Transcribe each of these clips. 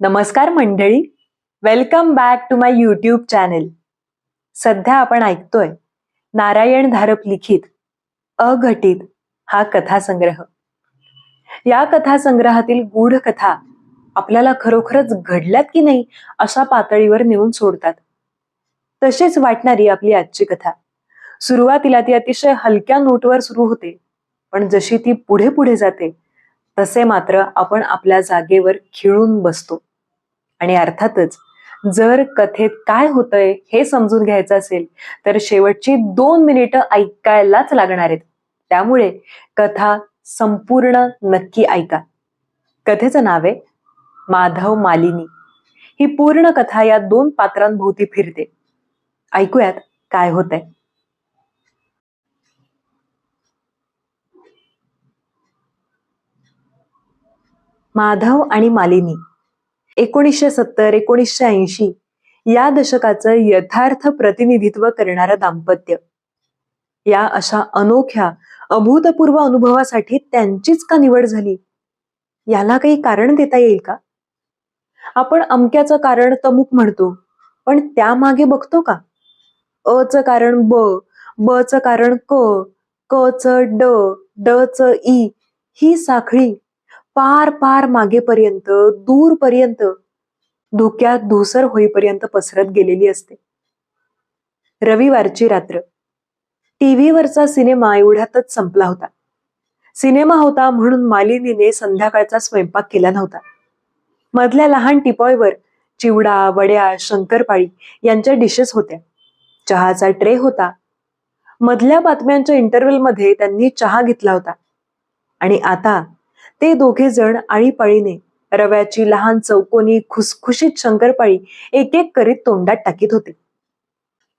नमस्कार मंडळी, welcome back to my YouTube channel. सध्या आपण ऐकतोय नारायण धारप लिखित अघटित हा कथासंग्रह. या कथासंग्रहातील गूढ कथा आपल्याला खरोखरच घडल्यात की नाही अशा पातळीवर नेऊन सोडतात. तशीच वाटणारी आपली आजची कथा. सुरुवातीला ती अतिशय हलक्या नोटवर सुरू होते, पण जशी ती पुढे पुढे जाते तसे मात्र आपण आपल्या जागेवर खिळून बसतो. आणि अर्थातच जर कथेत काय होतंय हे समजून घ्यायचं असेल तर शेवटची 2 मिनिटं ऐकायलाच लागणार आहेत. त्यामुळे कथा संपूर्ण नक्की ऐका. कथेचं नाव आहे माधव मालिनी. ही पूर्ण कथा या 2 पात्रांभोवती फिरते. ऐकूयात काय होतंय. माधव आणि मालिनी 1970-1980 या दशकाचं यथार्थ प्रतिनिधित्व करणारं दाम्पत्य. या अशा अनोख्या अभूतपूर्व अनुभवासाठी त्यांचीच का निवड झाली, याला काही कारण देता येईल का? आपण अमक्याचं कारण तमुक म्हणतो, पण त्यामागे बघतो का? अ चं कारण ब, ब चं कारण क, क चं ड, ड चं ई, ही साखळी पार पार मागेपर्यंत, दूरपर्यंत, धुक्यात धुसर होईपर्यंत पसरत गेलेली असते. रविवारची रात्र. टीव्हीवरचा सिनेमा एवढ्यातच संपला होता. सिनेमा होता म्हणून मालिनीने संध्याकाळचा स्वयंपाक केला नव्हता. मधल्या लहान टिपॉयवर चिवडा, वड्या, शंकरपाळी यांच्या डिशेस होत्या. चहाचा ट्रे होता. मधल्या बातम्यांच्या इंटरव्हलमध्ये त्यांनी चहा घेतला होता. आणि आता ते दोघे जण आळीपाळीने रव्याची लहान चौकोनी खुसखुशीत शंकरपाळी एक एक करीत तोंडात टाकीत होते.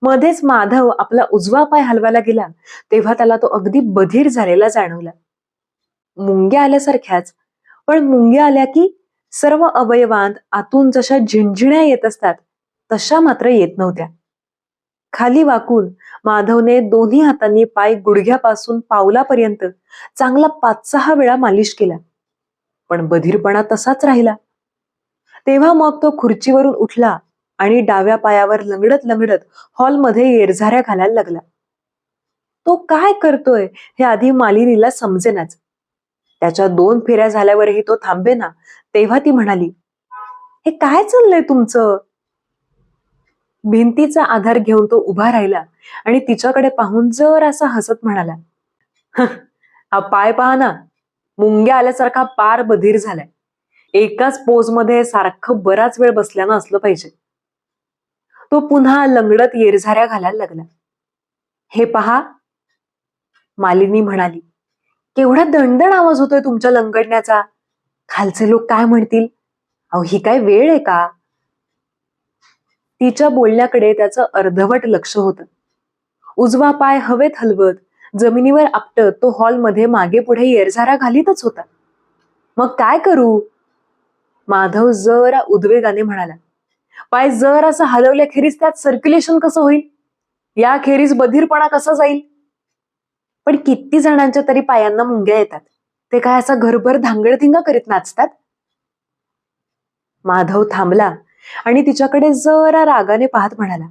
मध्येच माधव आपला उजवा पाय हलवायला गेला तेव्हा त्याला तो अगदी बधीर झालेला जाणवला. मुंग्या आल्यासारख्याच, पण मुंग्या आल्या की सर्व अवयवांत आतून जशा झिणझिण्या येत असतात तशा मात्र येत नव्हत्या. खाली वाकून माधवने दोन्ही हातांनी पाय गुडघ्यापासून पावलापर्यंत चांगला 5-6 वेळा मालिश केला, पण बधीरपणा तसाच राहिला. तेव्हा मग तो खुर्चीवरून उठला आणि डाव्या पायावर लंगडत लंगडत हॉलमध्ये येरझाऱ्या घालायला लागला. तो काय करतोय हे आधी मालिनीला समजेनाच. त्याच्या 2 फेऱ्या झाल्यावरही तो थांबेना. तेव्हा ती म्हणाली, हे काय चाललंय तुमचं? भिंतीचा आधार घेऊन तो उभा राहिला आणि तिच्याकडे पाहून जरासा हसत म्हणाला, हा पाय पहा ना, मुंग्या आल्यासारखा पार बधीर झालाय. एकाच पोज मध्ये सारखं बराच वेळ बसल्यानं असलं पाहिजे. तो पुन्हा लंगडत येरझाऱ्या घालायला लागला. हे पहा, मालिनी म्हणाली, केवढा दणदण आवाज होतोय तुमच्या लंगडण्याचा. खालचे लोक काय म्हणतील? अहो, ही काय वेळ आहे का? तिच्या बोलण्याकडे त्याचं अर्धवट लक्ष होतं. उजवा पाय हवेत हलवत जमिनीवर आपटत तो हॉलमध्ये मागे पुढे येरझारा घालीतच होता. मग काय करू? माधव जरा उद्वेगाने म्हणाला. पाय जरासा हलवल्याखेरीज त्यात सर्क्युलेशन कसं होईल? या खेरीज बधीरपणा कसा जाईल? पण किती जणांच्या तरी पायांना मुंग्या येतात. ते काय असा घरभर धांगडधिंगा करीत नाचतात? माधव थांबला आणि तिच्याकडे जरा रागाने पाहत म्हणाला,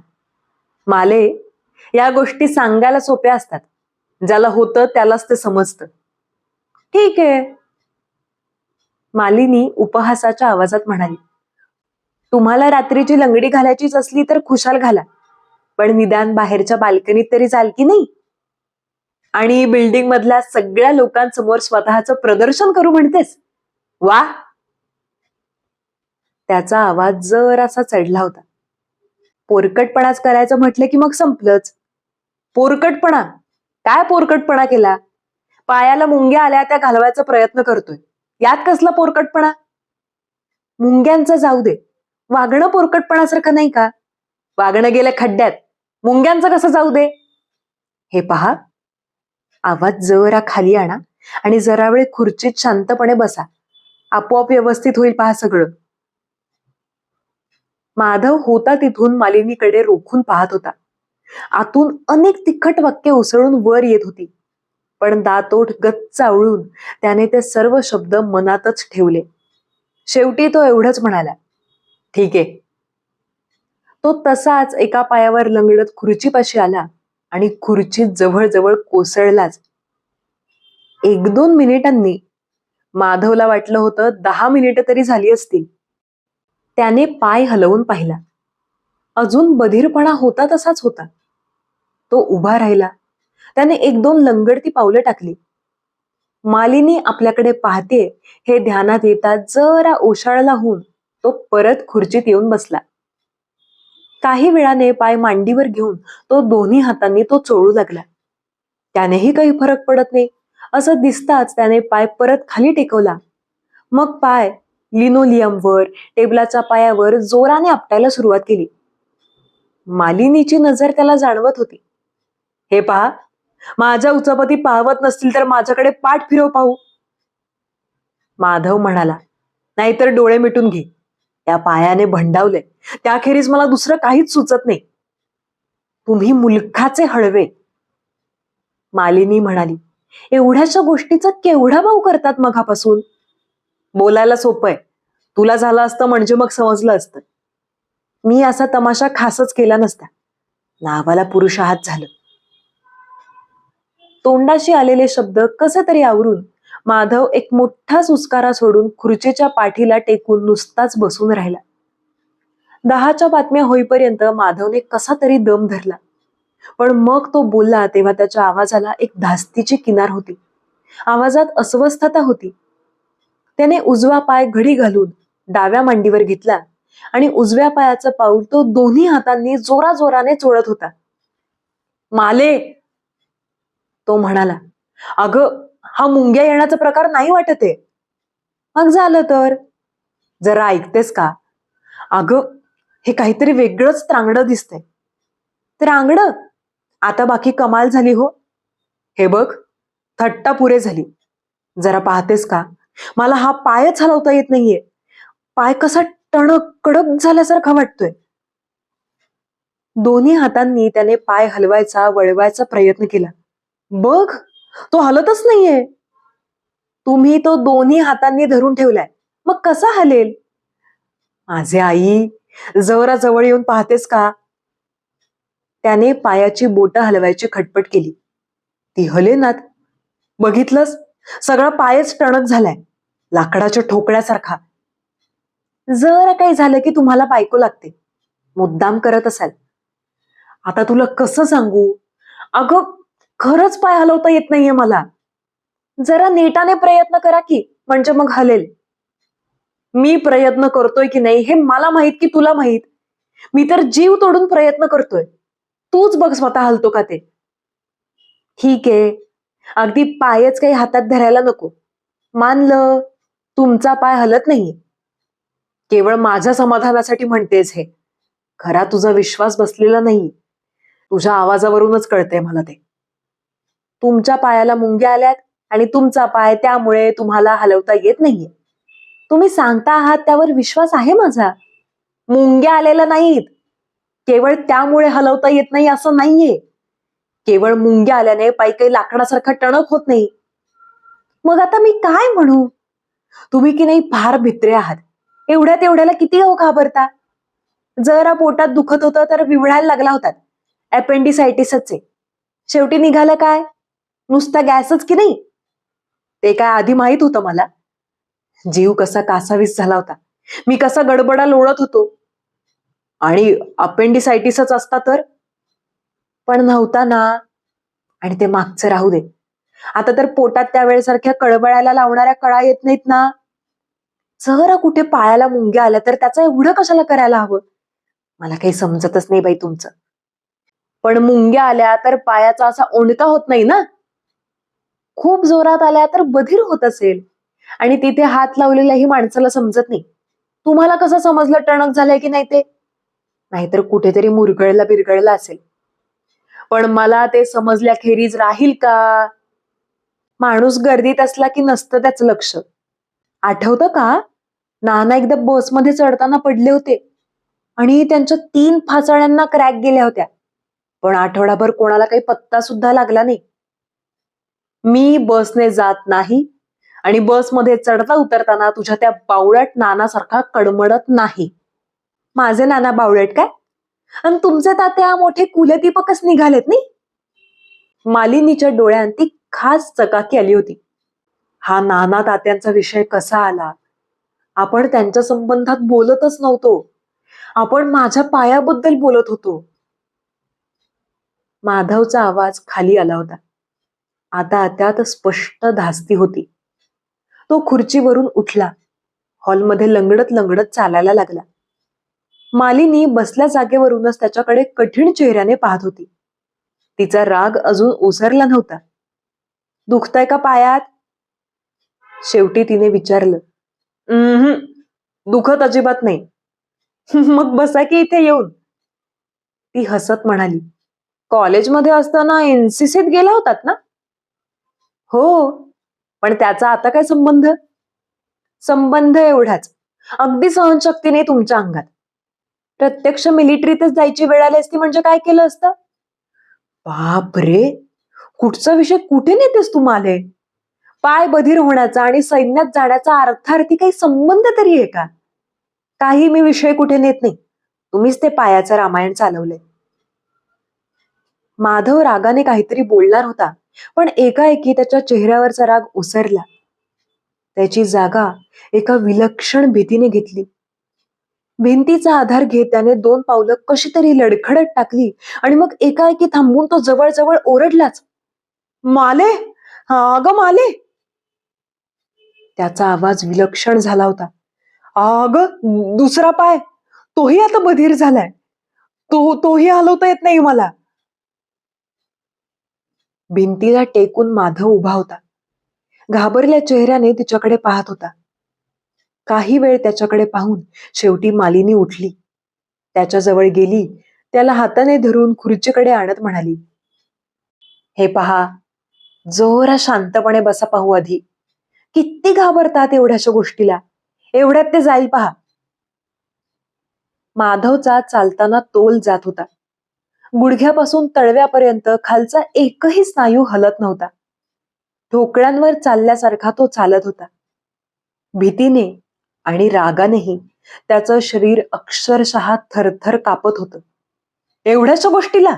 माले, या गोष्टी सांगायला सोप्या असतात. ज्याला होतं त्यालाच ते समजतं. ठीक आहे, मालिनी उपहासाच्या आवाजात म्हणाली. तुम्हाला रात्रीची लंगडी घालायचीच असली तर खुशाल घाला, पण निदान बाहेरच्या बाल्कनीत तरी जाल की नाही? आणि बिल्डिंग मधल्या सगळ्या लोकांसमोर स्वतःचं प्रदर्शन करू म्हणतेस? वा. त्याचा आवाज जरासा चढला होता. पोरकटपणाच करायचं म्हटलं की मग संपलंच. पोरकटपणा? काय पोरकटपणा केला? पायाला मुंग्या आल्या त्या घालवायचा प्रयत्न करतोय, यात कसला पोरकटपणा? मुंग्यांचं जाऊ दे, वागणं पोरकटपणासारखं नाही का? वागणं गेलं खड्ड्यात, मुंग्यांचं कसं जाऊ दे? हे पहा, आवाज जरा खाली आणा आणि जरा वेळ खुर्चीत शांतपणे बसा. आपोआप व्यवस्थित होईल पहा सगळं. माधव होता तिथून मालिनीकडे रोखून पाहत होता. आतून अनेक तिखट वाक्य उसळून वर येत होती, पण दातोठ गच्च आवळून त्याने ते सर्व शब्द मनातच ठेवले. शेवटी तो एवढंच म्हणाला, ठीक आहे. तो तसाच एका पायावर लंगडत खुर्चीपाशी आला आणि खुर्चीत जवळजवळ कोसळलाच. 1-2 मिनिटांनी माधवला वाटलं होतं 10 मिनिटं तरी झाली असतील. त्याने पाय हलवून पाहिला. अजून बधीरपणा होता तसाच होता. तो उभा राहिला. त्याने 1-2 लंगडती पावलं टाकली. मालिनी आपल्याकडे पाहतेय हे ध्यानात येताच जरा ओशाळला होऊन तो परत खुर्चीत येऊन बसला. काही वेळाने पाय मांडीवर घेऊन तो दोन्ही हातांनी तो चोळू लागला. त्यानेही काही फरक पडत नाही असं दिसताच त्याने पाय परत खाली टेकवला. मग पाय लिनोलियमवर, टेबलाच्या पायावर जोराने आपटायला सुरुवात केली. मालिनीची नजर त्याला जाणवत होती. हे पहा, माझ्या उचापती पाहवत नसतील तर माझ्याकडे पाठ फिरव पाहू. माधव म्हणाला, नाहीतर डोळे मिटून घे. त्या पायाने भंडावले, त्याखेरीज मला दुसरं काहीच सुचत नाही. तुम्ही मुलखाचे हळवे. मालिनी म्हणाली, एवढ्याशा गोष्टीचा केवढा भाव करतात मघापासून. बोलायला सोपंय, तुला झालं असतं म्हणजे मग समजलं असतं. मी असा तमाशा खासच केला नसता. नावाला पुरुष आहात झालं. तोंडाशी आलेले शब्द कसे तरी आवरून माधव एक मोठा सुस्कारा सोडून खुर्चीच्या पाठीला टेकून नुसताच बसून राहिला. 10च्या बातम्या होईपर्यंत माधवने कसा तरी दम धरला. पण मग तो बोलला तेव्हा त्याच्या आवाजाला एक धास्तीची किनार होती. आवाजात अस्वस्थता होती. त्याने उजवा पाय घडी घालून डाव्या मांडीवर घेतला आणि उजव्या पायाचं पाऊल तो दोन्ही हातांनी जोराजोराने चोळत होता. माले, तो म्हणाला. अगं, हा मुंग्या येण्याचा प्रकार नाही वाटत आहे. मग झालं तर जरा ऐकतेस का? अगं, हे काहीतरी वेगळंच त्रांगडं दिसतंय. त्रांगडं? आता बाकी कमाल झाली हो. हे बघ, थट्टा पुरे झाली. जरा पाहतेस का? मला हा पायच हलवता येत नाहीये. पाय कसा टणक कडक झाल्यासारखा वाटतोय. दोन्ही हातांनी त्याने पाय हलवायचा वळवायचा प्रयत्न केला. बघ, तो हलतच नाहीये. तुम्ही तो दोन्ही हातांनी धरून ठेवलाय, मग कसा हलेल? माझे आई, जरा जवळ येऊन पाहतेस का? त्याने पायाची बोटं हलवायची खटपट केली. ती हलेनात. बघितलंस, सगळा पायच टणक झालाय, लाकडाच्या ठोकळ्यासारखा. जरा काही झालं की तुम्हाला बायको लागते. मुद्दाम करत असाल. आता तुला कसं सांगू? अगं, खरंच पाय हलवता येत नाहीये मला. जरा नेटाने प्रयत्न करा की, म्हणजे मग हलेल. मी प्रयत्न करतोय की नाही हे मला माहित की तुला माहित. मी तर जीव तोडून प्रयत्न करतोय. तूच बघ स्वतः हलतो का ते. ठीक आहे, अगदी पायच काही हातात धरायला नको. मानलं, तुमचा पाय हलत नाहीये. केवळ माझ्या समाधानासाठी म्हणतेस हे. खरा तुझा विश्वास बसलेला नाही. तुझ्या आवाजावरूनच कळतंय मला ते. तुमच्या पायाला मुंग्या आल्यात आणि तुमचा पाय त्यामुळे तुम्हाला हलवता येत नाहीये. तुम्ही सांगता आहात त्यावर विश्वास आहे माझा. मुंग्या आलेल्या नाहीत. केवळ त्यामुळे हलवता येत नाही असं नाहीये. केवळ मुंग्या आल्याने पाय काही लाकडासारखा टणक होत नाही. मग आता मी काय म्हणू? तुम्ही की नाही फार भित्रे आहात. एवढ्या तेवढ्याला किती घाबरता? जरा पोटात दुखत होतं तर विवळायला लागला होता. अपेंडिसायटिसच आहे. शेवटी निघालं काय? नुसता गॅसच की नाही. ते काय आधी माहित होतं मला. जीव कसा कासावीस झाला होता. मी कसा गडबडा लोळत होतो. आणि अपेंडिसायटिसच असता तर? पण नव्हता ना. आणि ते मागचं राहू दे. आता तर पोटात त्यावेळेसारख्या कळबळायला लावणाऱ्या कळा येत नाहीत ना. जरा कुठे पायाला मुंग्या आल्या तर त्याचं एवढं कशाला करायला हवं? मला काही समजतच नाही बाई तुमचं. पण मुंग्या आल्या तर पायाचा असा ओंडका होत नाही ना. खूप जोरात आल्या तर बधीर होत असेल. आणि तिथे हात लावलेल्याही माणसाला समजत नाही. तुम्हाला कसं समजलं टणक झालंय की नाही ते? नाहीतर कुठेतरी मुरगळला बिरगळला असेल. पण मला ते समजल्याखेरीज राहील का? माणूस गर्दीत असला की नसतं त्याचं लक्ष. आठवतं का? नाना एकदा बसमध्ये चढताना पडले होते आणि त्यांच्या 3 फासाळ्यांना क्रॅक गेल्या होत्या. पण आठवडाभर कोणाला काही पत्ता सुद्धा लागला नाही. मी बसने जात नाही आणि बसमध्ये चढता उतरताना तुझ्या त्या बावळट नानासारखा कडमडत नाही. माझे नाना बावळट काय? आणि तुमचे तात्या मोठे कुलदीपकच निघालेत नाही. मालिनीच्या डोळ्यात ती खास चकाकी आली होती. हा नाना तात्यांचा विषय कसा आला? आपण त्यांच्या संबंधात बोलतच नव्हतो. आपण माझ्या पायाबद्दल बोलत होतो. माधवचा आवाज खाली आला होता. आता त्यात स्पष्ट धास्ती होती. तो खुर्चीवरून उठला. हॉलमध्ये लंगडत लंगडत चालायला लागला. मालिनी बसल्या जागेवरूनच त्याच्याकडे कठीण चेहऱ्याने पाहत होती. तिचा राग अजून ओसरला नव्हता. दुखतंय का पायात? शेवटी तिने विचारलं. दुखत अजिबात नाही. मग बसा की इथे येऊन. ती हसत म्हणाली, कॉलेजमध्ये असताना एनसीसीत गेला होतात ना? हो, पण त्याचा आता काय संबंध? संबंध एवढाच, अगदी सहनशक्तीने तुमच्या अंगात. प्रत्यक्ष मिलिटरीतच जायची वेळ आली असती म्हणजे काय केलं असतं? बाप रे, कुठचा विषय कुठे नेतेस तू माले? पाय बधीर होण्याचा आणि सैन्यात जाण्याचा अर्थार्थी काही संबंध तरी आहे का? काही मी विषय कुठे नेत नाही. तुम्हीच ते पायाचं रामायण चालवलंय. माधव रागाने काहीतरी बोलणार होता, पण एकाएकी त्याच्या चेहऱ्यावरचा राग ओसरला. त्याची जागा एका विलक्षण भीतीने घेतली. भिंतीचा आधार घेत त्याने 2 पावलं कशी तरी लडखडत टाकली आणि मग एकाएकी थांबून तो जवळजवळ ओरडलाच. माले, अगं माले. त्याचा आवाज विलक्षण झाला होता. अगं दुसरा पाय, तोही आता बधीर झालाय. तोही हलवता येत नाही मला. भिंतीला टेकून माधव उभा होता. घाबरल्या चेहऱ्याने तिच्याकडे पाहत होता. काही वेळ त्याच्याकडे पाहून शेवटी मालिनी उठली. त्याच्याजवळ गेली, त्याला हाताने धरून खुर्चीकडे आणत म्हणाली, हे पहा, जोरा शांतपणे बसा पाहू आधी. किती घाबरतात एवढ्याशा गोष्टीला. एवढ्यात ते जाईल पहा. माधवचा चालताना तोल जात होता. गुडघ्यापासून तळव्यापर्यंत खालचा एकही स्नायू हलत नव्हता. ठोकळ्यांवर चालल्यासारखा तो चालत होता. भीतीने आणि रागानेही त्याचं शरीर अक्षरशः थरथर कापत होतं. एवढ्याशा गोष्टीला?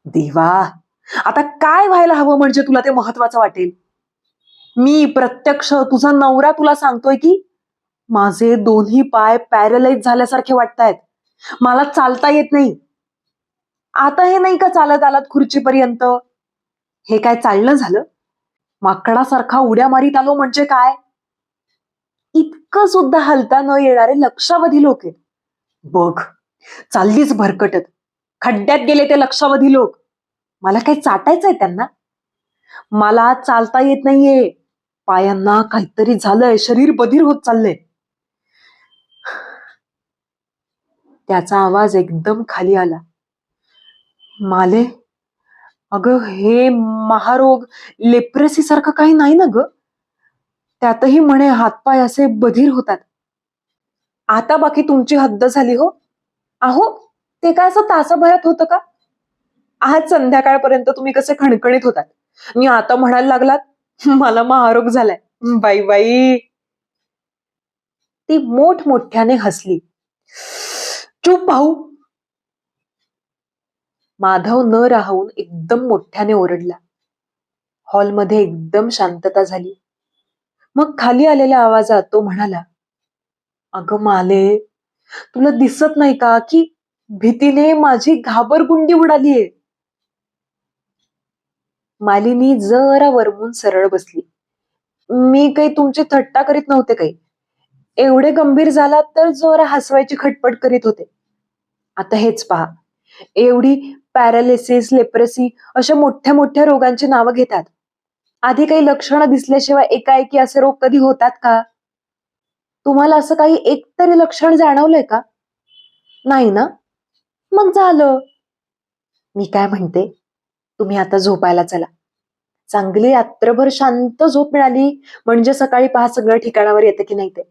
देवा, आता काय व्हायला हवं म्हणजे तुला ते महत्वाचं वाटेल? मी प्रत्यक्ष तुझा नवरा तुला सांगतोय की माझे दोन्ही पाय पॅरलाइज झाल्यासारखे वाटतायत. मला चालता येत नाही. आता हे नाही का चालत आलात खुर्चीपर्यंत? हे काय चालणं झालं? माकडासारखा उड्या मारीत आलो म्हणजे काय? इतकं सुद्धा हलता न येणारे लक्षावधी लोक आहेत. बघ, चाललीच भरकटत. खड्ड्यात गेले ते लक्षावधी लोक. मला काही चाटायचंय त्यांना? मला चालता येत नाहीये. पायांना काहीतरी झालंय, शरीर बधीर होत चाललंय. त्याचा आवाज एकदम खाली आला. माले, अगं हे महारोग लेप्रेसी सारखं काही नाही ना ग? त्यातही म्हणे हातपाय असे बधीर होतात. आता बाकी तुमची हद्द झाली हो. अहो, ते काय असं तासाभरात होतं का? आज संध्याकाळपर्यंत तुम्ही कसे खणखणीत होतात आणि आता म्हणायला लागलात मला महारोग झालाय. बाई बाई. ती मोठमोठ्याने हसली. चुप भाऊ. माधव न राहून एकदम मोठ्याने ओरडला. हॉलमध्ये एकदम शांतता झाली. मग खाली आलेल्या आवाजात तो म्हणाला, अगं माले, तुला दिसत नाही का की भीतीने माझी घाबरगुंडी उडालीये? मालिनी जरा वरमून सरळ बसली. मी काही तुमची थट्टा करीत नव्हते काही. एवढे गंभीर झालात तर जरा हसवायची खटपट करीत होते. आता हेच पहा, एवढी पॅरालिसिस, लेप्रेसी अशा मोठ्या मोठ्या रोगांची नावं घेतात. आधी काही लक्षणं दिसल्याशिवाय एकाएकी असे रोग कधी होतात का? तुम्हाला असं काही एकतरी लक्षण जाणवलंय का? नाही ना? मग झालं. मी काय म्हणते, तुम्ही आता झोपायला चला. चांगली रात्रभर शांत झोप मिळाली म्हणजे सकाळी पहा सगळं ठिकाणावर येतं की नाही ते.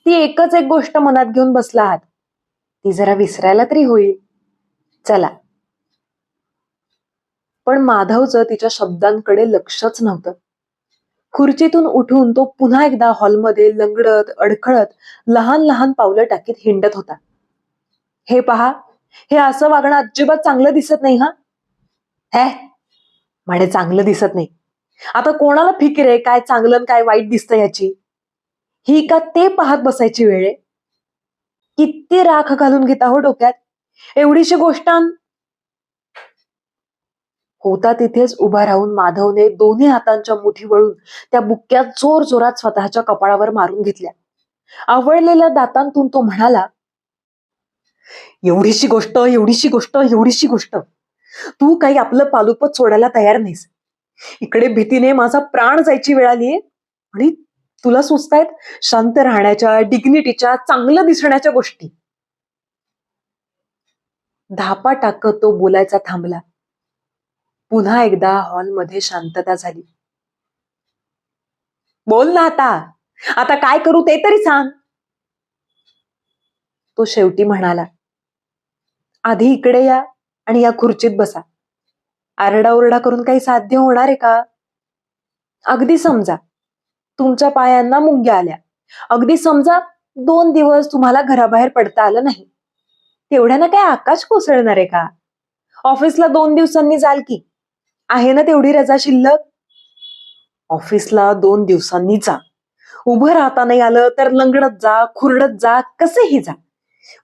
ती एकच एक गोष्ट मनात घेऊन बसला आहात. ती जरा विसरायला तरी होईल. चला. पण माधवचं तिच्या शब्दांकडे लक्षच नव्हतं. खुर्चीतून उठून तो पुन्हा एकदा हॉलमध्ये लंगडत अडखळत लहान लहान पावलं टाकीत हिंडत होता. हे पहा, हे असं वागणं अजिबात चांगलं दिसत नाही हा. हे म्हणे चांगलं दिसत नाही. आता कोणाला फिकीर आहे काय चांगलं आणि काय वाईट दिसतं याची? ही का ते पाहत बसायची वेळ आहे? किती राख घालून घेता हो डोक्यात. एवढीशी गोष्ट होता तिथेच उभा राहून माधवने दोन्ही हातांच्या मुठी वळून त्या बुक्क्या जोर जोरात स्वतःच्या कपाळावर मारून घेतल्या. आवळलेल्या दातांतून तो म्हणाला, एवढीशी गोष्ट, एवढीशी गोष्ट, एवढीशी गोष्ट. तू काही आपलं पालुपत सोडायला तयार नाहीस. इकडे भीतीने माझा प्राण जायची वेळ आलीये आणि तुला सुचतायत शांत राहण्याच्या, डिग्निटीच्या, चांगलं दिसण्याच्या गोष्टी. धापा टाकत तो बोलायचा थांबला. पुन्हा एकदा हॉलमध्ये शांतता झाली. बोल ना आता. आता काय करू ते तरी सांग. तो शेवटी म्हणाला, आधी इकडे या आणि या खुर्चीत बसा. आरडाओरडा करून काही साध्य होणार आहे का? अगदी समजा तुमच्या पायांना मुंग्या आल्या. अगदी समजा 2 दिवस तुम्हाला घराबाहेर पडता आलं नाही. तेवढ्यानं काय आकाश कोसळणार आहे का? ऑफिसला 2 दिवसांनी जाल की. आहे ना तेवढी रजा शिल्लक? ऑफिसला 2 दिवसांनी जा. उभं राहता नाही आलं तर लंगडत जा, खुरडत जा, कसेही जा.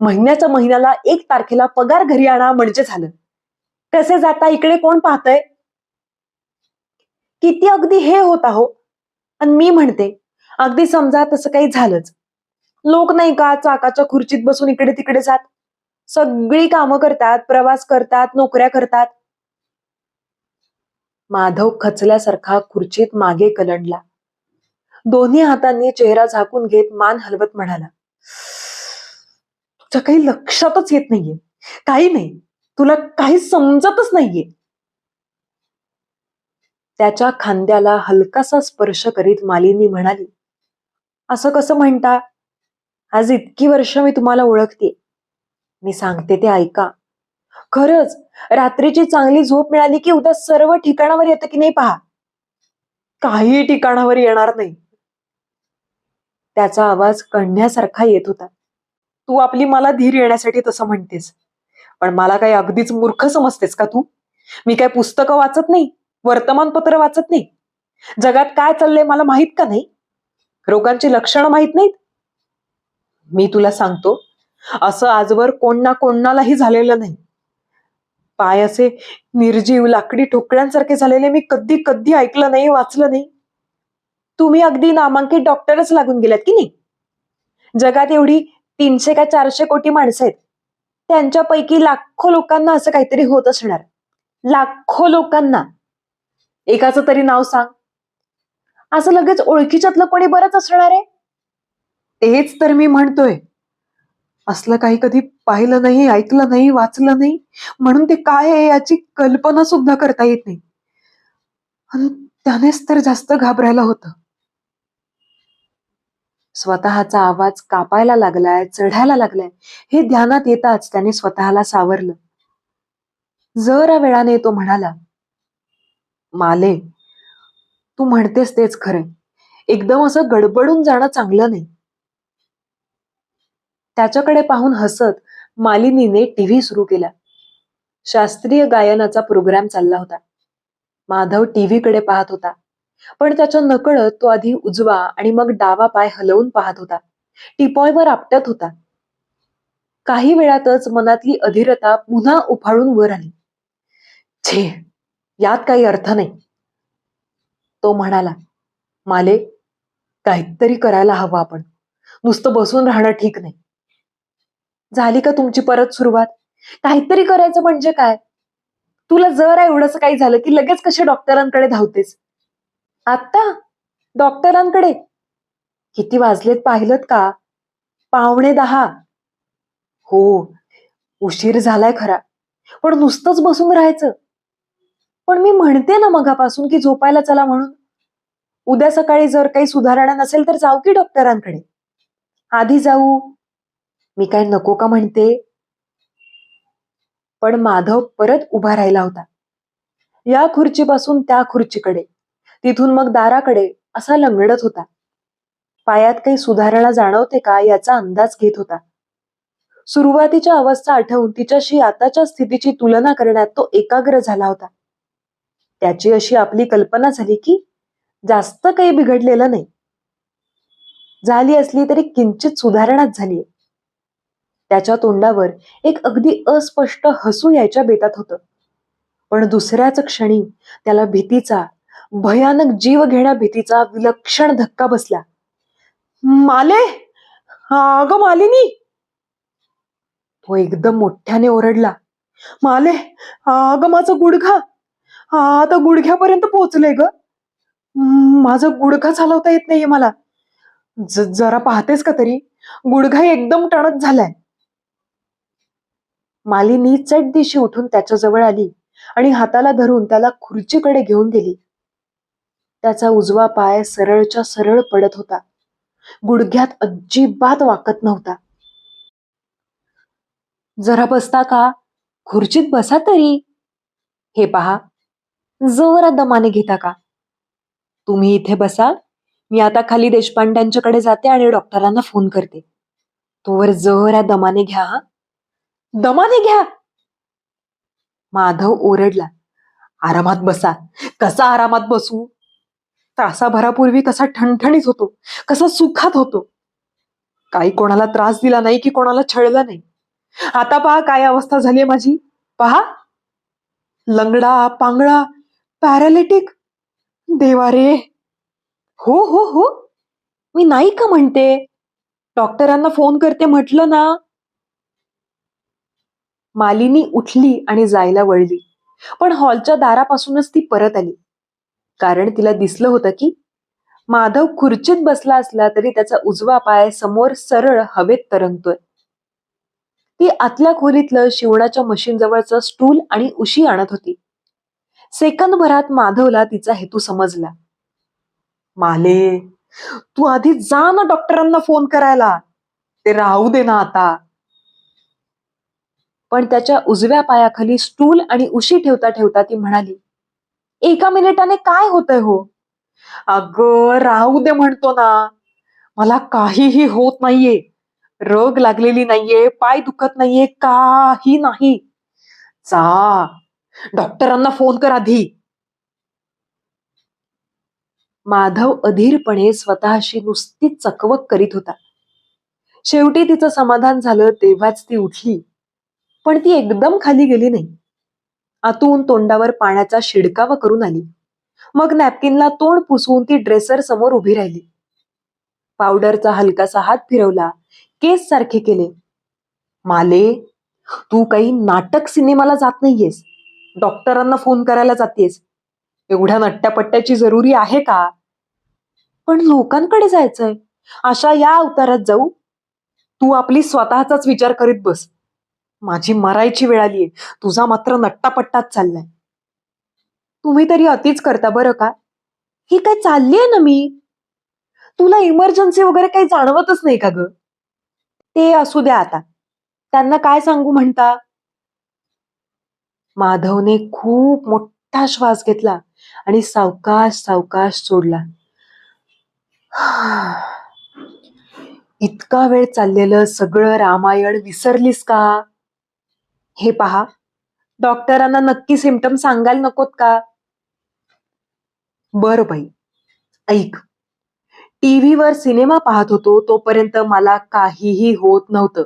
महिन्याच्या महिन्याला 1 तारखेला पगार घरी आणा म्हणजे झालं. कसे जाता इकडे कोण पाहतय? किती अगदी हे होता हो. आणि मी म्हणते, अगदी समजा तसं काही झालंच. लोक नाही का चाकाच्या खुर्चीत बसून इकडे तिकडे जात. सगळी कामं करतात, प्रवास करतात, नोकऱ्या करतात. माधव खचल्यासारखा खुर्चीत मागे कलंडला. दोन्ही हातांनी चेहरा झाकून घेत मान हलवत म्हणाला, तुझ्या काही लक्षातच येत नाहीये. काही नाही. तुला काही समजतच नाहीये. त्याच्या खांद्याला हलकासा स्पर्श करीत मालिनी म्हणाली, असं कसं म्हणता? आज इतकी वर्ष मी तुम्हाला ओळखते. मी सांगते ते ऐका. खरंच रात्रीची चांगली झोप मिळाली की उद्या सर्व ठिकाणावर येतं की नाही पहा. काही ठिकाणावर येणार नाही. त्याचा आवाज कणण्यासारखा येत होता. तू आपली मला धीर येण्यासाठी तसं म्हणतेस, पण मला काही अगदीच मूर्ख समजतेस का तू? मी काय पुस्तकं वाचत नाही, वर्तमानपत्र वाचत नाही. जगात काय चाललंय मला माहित का नाही? रोगांची लक्षणं माहित नाहीत? मी तुला सांगतो, असं आजवर कोणालाही झालेलं नाही. पाय असे निर्जीव लाकडी ठोकळ्यांसारखे झालेले मी कधी कधी ऐकलं नाही, वाचलं नाही. तुम्ही अगदी नामांकित डॉक्टरच लागून गेलात की नाही? जगात एवढी 300 का 400 कोटी माणसं आहेत. त्यांच्यापैकी लाखो लोकांना असं काहीतरी होत असणार. लाखो लोकांना. एकाचं तरी नाव सांग. असं लगेच ओळखीच्यातलं कोणी बरंच असणार आहे? तेच तर मी म्हणतोय. असलं काही कधी पाहिलं नाही, ऐकलं नाही, वाचलं नाही, म्हणून ते काय आहे याची कल्पना सुद्धा करता येत नाही. आणि त्यानेच तर जास्त घाबरायला होतं. स्वतःचा आवाज कापायला लागलाय, चढायला लागलाय हे ध्यानात येताच त्याने स्वतःला सावरलं. जरा वेळाने तो म्हणाला, माले, तू म्हणतेस तेच खरंय. एकदम असं गडबडून जाणं चांगलं नाही. त्याच्याकडे पाहून हसत मालिनीने टीव्ही सुरू केला. शास्त्रीय गायनाचा प्रोग्राम चालला होता. माधव टीव्हीकडे पाहत होता, पण त्याच्या नकळत तो आधी उजवा आणि मग डावा पाय हलवून पाहत होता. टिपॉयवर आपटत होता. काही वेळातच मनातली अधीरता पुन्हा उफाळून वर आली. छे, यात काही अर्थ नाही. तो म्हणाला, माले, काहीतरी करायला हवं आपण. नुसतं बसून राहणं ठीक नाही. झाली का तुमची परत सुरुवात? काहीतरी करायचं म्हणजे काय? तुला जरा एवढंच काही झालं की लगेच कशा डॉक्टरांकडे धावतेस? आता डॉक्टरांकडे? किती वाजलेत पाहिलत का? 9:45. हो, उशीर झालाय खरा, पण नुसतंच बसून राहायचं. पण मी म्हणते ना मगापासून की झोपायला चला म्हणून. उद्या सकाळी जर काही सुधारणा नसेल तर जाऊ की डॉक्टरांकडे. आधी जाऊ. मी काय नको का म्हणते? पण माधव परत उभा राहिला होता. या खुर्चीपासून त्या खुर्चीकडे, तिथून मग दाराकडे असा लंगडत होता. पायात काही सुधारणा जाणवते का याचा अंदाज घेत होता. सुरुवातीच्या अवस्था आठवून तिच्याशी आताच्या स्थितीची तुलना करण्यात तो एकाग्र झाला होता. त्याची अशी आपली कल्पना झाली की जास्त काही बिघडलेलं नाही. झाली असली तरी किंचित सुधारणाच झालीये. त्याच्या तोंडावर एक अगदी अस्पष्ट हसू यायच्या बेतात होतं. पण दुसऱ्याच क्षणी त्याला भीतीचा, भयानक जीव घेण्या भीतीचा विलक्षण धक्का बसला. माले, अगं मालिनी! तो एकदम मोठ्याने ओरडला. माले, अगं माझा गुडघा, आता गुडघ्यापर्यंत पोहोचले ग. माझा गुडघा चालवता येत नाहीये मला. जरा पाहतेस का तरी, गुडघा एकदम टणक झालाय. मालिनी चटदिशी उठून त्याच्या जवळ आली आणि हाताला धरून त्याला खुर्चीकडे घेऊन गेली. त्याचा उजवा पाय सरळच्या सरळ पडत होता. गुडघ्यात अजिबात वाकत नव्हता. जरा बसता का? खुर्चीत बसा तरी. हे पहा, जरा दमाने घेता का? तुम्ही इथे बसा, मी आता खाली देशपांड्यांच्याकडे जाते आणि डॉक्टरांना फोन करते. तोवर जरा दमाने घ्या. हा, दमाने घ्या. माधव ओरडला. आरामात बसा. कसा आरामात बसू? तासाभरापूर्वी कसा ठणठणीत होतो, कसा सुखात होतो. काही कोणाला त्रास दिला नाही की कोणाला छळलं नाही. आता पहा काय अवस्था झालीये माझी. पहा, लंगडा, पांगळा, पॅरालिटिक. देवा रे! हो हो हो, मी नाही का म्हणते, डॉक्टरांना फोन करते म्हटलं ना. मालिनी उठली आणि जायला वळली, पण हॉलच्या दारापासूनच ती परत आली. कारण तिला दिसलं होतं की माधव खुर्चीत बसला असला तरी त्याचा उजवा पाय समोर सरळ हवेत तरंगतोय. ती आतल्या खोलीतलं शिवणाच्या मशीन जवळचं स्टूल आणि उशी आणत होती. सेकंदभरात माधवला तिचा हेतू समजला. माले, तू आधी जा ना डॉक्टरांना फोन करायला. ते राहू दे ना आता. पण त्याच्या उजव्या पायाखाली स्टूल आणि उशी ठेवता ठेवता ती म्हणाली, एका मिनिटाने काय होतंय हो? अगं राहू दे म्हणतो ना. मला काहीही होत नाहीये. रग लागलेली नाहीये, पाय दुखत नाहीये, काही नाही. जा, डॉक्टरांना फोन कर आधी. माधव अधीरपणे स्वतःशी नुसतीच चकवक करीत होता. शेवटी तिचं समाधान झालं तेव्हाच ती उठली. पण ती एकदम खाली गेली नाही. आतून तोंडावर पाण्याचा शिडकावा करून आली. मग नॅपकिनला तोंड पुसून ती ड्रेसर समोर उभी राहिली. पावडरचा हलकासा हात फिरवला, केस सारखे केले. माले, तू काही नाटक सिनेमाला जात नाहीयेस, डॉक्टरांना फोन करायला जातेस. एवढ्या नट्ट्यापट्ट्याची जरुरी आहे का? पण लोकांकडे जायचंय, अशा या अवतारात जाऊ? तू आपली स्वतःचाच विचार करीत बस. माझी मरायची वेळ आलीये, तुझा मात्र नट्टापट्टाच चाललाय. तुम्ही तरी अतिच करता बरं का. ही काय चाललीये ना मी. तुला इमर्जन्सी वगैरे काही जाणवतच नाही का ग? ते असू द्या आता, त्यांना काय सांगू म्हणता? माधवने खूप मोठा श्वास घेतला आणि सावकाश सावकाश सोडला. इतका वेळ चाललेलं सगळं रामायण विसरलीस का? हे पहा, डॉक्टरांना नक्की सिम्पटम सांगायला नकोत का? बरं बाई, ऐक. टीव्हीवर सिनेमा पाहत होतो तोपर्यंत मला काहीही होत नव्हतं.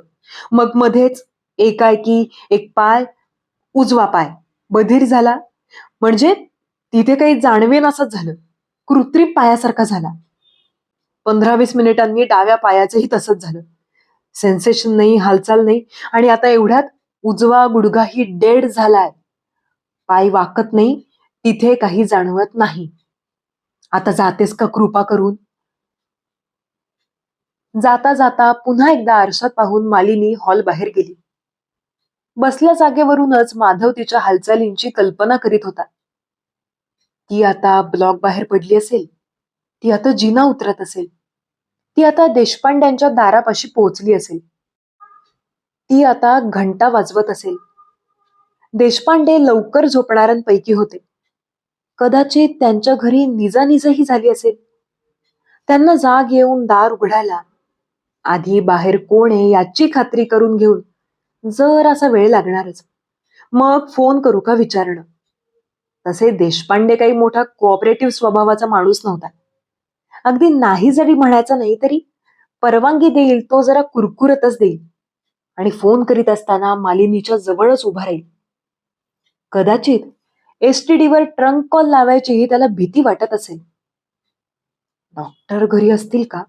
मग मध्येच एकाएकी एक पाय, उजवा पाय बधीर झाला. म्हणजे तिथे काही जाणवेन असंच झालं. कृत्रिम पायासारखा झाला. 15-20 मिनिटांनी डाव्या पायाचंही तसंच झालं. सेन्सेशन नाही, हालचाल नाही. आणि आता एवढ्यात उजवा गुडघाही डेड झालाय. पाय वाकत नाही, तिथे काही जाणवत नाही. आता जातेस का कृपा करून? जाता जाता पुन्हा एकदा आरशात पाहून मालिनी हॉल बाहेर गेली. बसल्या जागेवरूनच माधव तिच्या हालचालींची कल्पना करीत होता. ती आता ब्लॉक बाहेर पडली असेल, ती आता जिना उतरत असेल, ती आता देशपांड्यांच्या दारापाशी पोहोचली असेल, ती आता घंटा वाजवत असेल. देशपांडे लवकर झोपणाऱ्यांपैकी होते. कदाचित त्यांच्या घरी निजानिजाही झाली असेल. त्यांना जाग येऊन दार उघडायला आधी बाहेर कोण आहे याची खात्री करून घेऊन जरासा वेळ लागणारच. मग फोन करू का विचारणं. तसे देशपांडे काही मोठा कोऑपरेटिव्ह स्वभावाचा माणूस नव्हता. अगदी नाही जरी म्हणायचं नाही तरी परवानगी देईल तो जरा कुरकुरतच देईल आणि फोन करीत असताना मालिनीच्या जवळच उभा राहील. कदाचित STD वर ट्रंक कॉल लावायचीही त्याला भीती वाटत असेल. डॉक्टर घरी असतील का?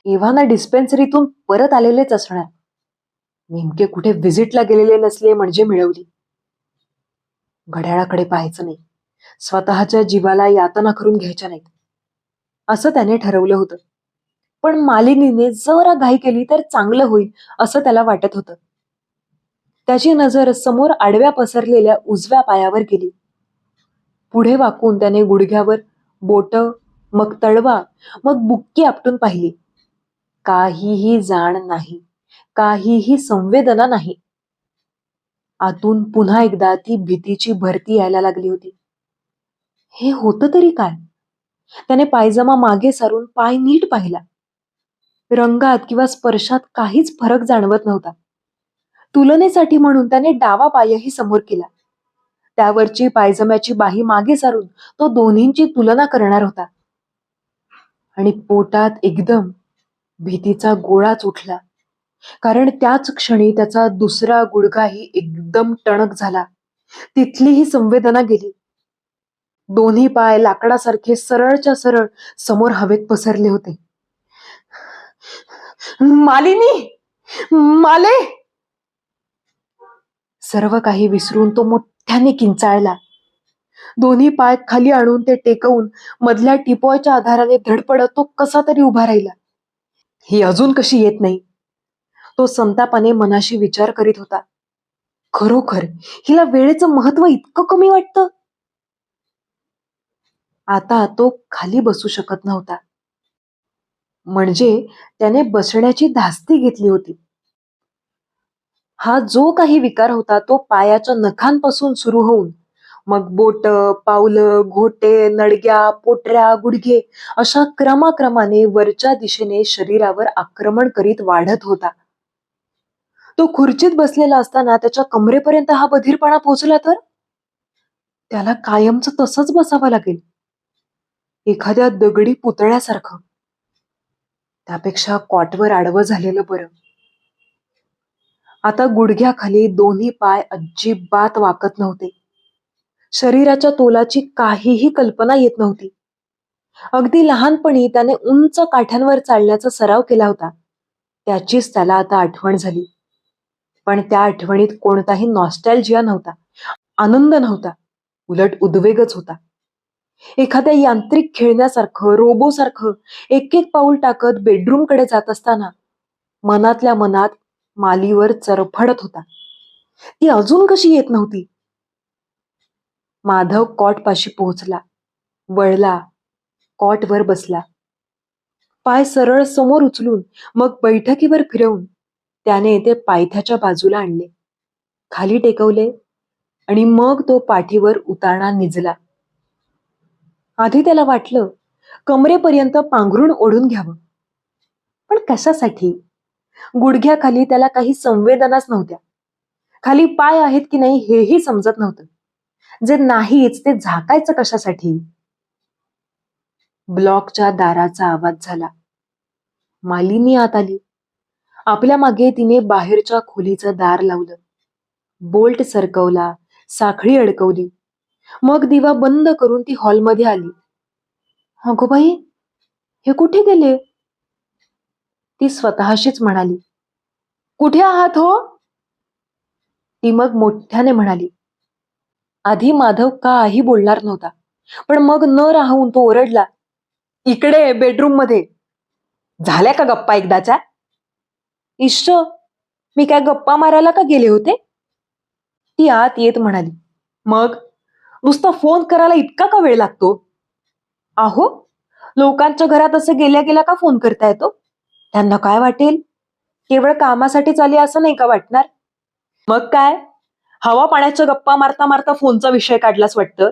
एव्हाना डिस्पेन्सरीतून परत आलेलेच असणार. नेमके कुठे व्हिजिटला गेलेले नसले म्हणजे मिळवली. घड्याळाकडे पाहायचं नाही. स्वतःच्या जीवाला यातना करून घ्यायच्या नाहीत असं त्याने ठरवलं होतं. पण मालिनीने जरा घाई केली तर चांगलं होईल असं त्याला वाटत होतं. त्याची नजर समोर आडव्या पसरलेल्या उजव्या पायावर गेली. पुढे वाकून त्याने गुडघ्यावर बोट, मग तळवा, मग बुक्की आपटून पाहिली. काहीही जाण नाही, काहीही संवेदना नाही. आतून पुन्हा एकदा ती भीतीची भरती यायला लागली होती. हे होतं तरी काय? त्याने पायजमा मागे सारून पाय नीट पाहिला. रंगात किंवा स्पर्शात काहीच फरक जाणवत नव्हता. तुलनेसाठी म्हणून त्याने डावा पायही समोर केला. त्यावरची पायजम्याची बाही मागे सारून तो दोन्हींची तुलना करणार होता. आणि पोटात एकदम भीतीचा गोळाच उठला. कारण त्याच क्षणी त्याचा दुसरा गुडघाही एकदम टणक झाला. तिथलीही संवेदना गेली. दोन्ही पाय लाकडासारखे सरळच्या सरळ समोर हवेत पसरले होते. मालिनी, माले! सर्व काही विसरून तो मोठ्याने किंचाळला. दोन्ही पाय खाली आणून ते टेकवून मधल्या टिपॉयच्या आधाराने धडपडत तो कसा तरी उभा राहिला. ही अजून कशी येत नाही? तो संतापाने मनाशी विचार करीत होता. खरोखर हिला वेळेचं महत्व इतकं कमी वाटतं? आता तो खाली बसू शकत नव्हता. म्हणजे त्याने बसण्याची धास्ती घेतली होती. हा जो काही विकार होता तो पायाच्या नखांपासून सुरू होऊन मग बोट, पावलं, घोटे, नडग्या, पोटऱ्या, गुडघे अशा क्रमाक्रमाने वरच्या दिशेने शरीरावर आक्रमण करीत वाढत होता. तो खुर्चीत बसलेला असताना त्याच्या कमरेपर्यंत हा बधीरपणा पोहोचला तर त्याला कायमचं तसंच बसावं लागेल, एखाद्या दगडी पुतळ्यासारखं. त्यापेक्षा कॉटवर आडवं झालेलं बरं. आता गुडघ्याखाली दोन्ही पाय अजिबात वाकत नव्हते. शरीराच्या तोलाची काहीही कल्पना येत नव्हती. अगदी लहानपणी त्याने उंच काठ्यांवर चालण्याचा सराव केला होता. त्याचीच त्याला आता आठवण झाली. पण त्या आठवणीत कोणताही नॉस्टॅल्जिया नव्हता, आनंद नव्हता, उलट उद्वेगच होता. एखाद्या यांत्रिक खेळण्यासारखं, रोबोसारखं एक एक पाऊल टाकत बेडरूमकडे जात असताना मनातल्या मनात मालीवर चरफडत होता. ती अजून कशी येत नव्हती? माधव कॉटपाशी पोहोचला, वळला, कॉटवर बसला. पाय सरळ समोर उचलून मग बैठकीवर फिरवून त्याने ते पायथ्याच्या बाजूला आणले, खाली टेकवले आणि मग तो पाठीवर उतारणा निजला. आधी त्याला वाटलं कमरेपर्यंत पांघरून ओढून घ्यावं, पण कशासाठी? गुडघ्याखाली त्याला काही संवेदनाच नव्हत्या. खाली पाय आहेत की नाही हेही समजत नव्हतं. जे नाहीच ते झाकायचं कशासाठी? ब्लॉकच्या दाराचा आवाज झाला. मालिनी आत आली. आपल्या मागे तिने बाहेरच्या खोलीचं दार लावलं, बोल्ट सरकवला, साखळी अडकवली. मग दिवा बंद करून ती हॉलमध्ये आली. अगो बाई, हे कुठे गेले? ती स्वतःशीच म्हणाली. कुठे आहात हो? ती मग मोठ्याने म्हणाली. आधी माधव काही बोलणार नव्हता, पण मग न राहून तो ओरडला, इकडे बेडरूम मध्ये. झाल्या का गप्पा एकदाच्या? इश्श, मी काय गप्पा मारायला का गेले होते? ती आत येत म्हणाली. मग नुसता फोन करायला इतका का वेळ लागतो? अहो, लोकांच्या घरात असं गेल्या गेल्या का फोन करता येतो? त्यांना काय वाटेल? केवळ कामासाठीच आली असं नाही का वाटणार? मग काय, हवा पाण्याच्या गप्पा मारता मारता फोनचा विषय काढलाच वाटतं.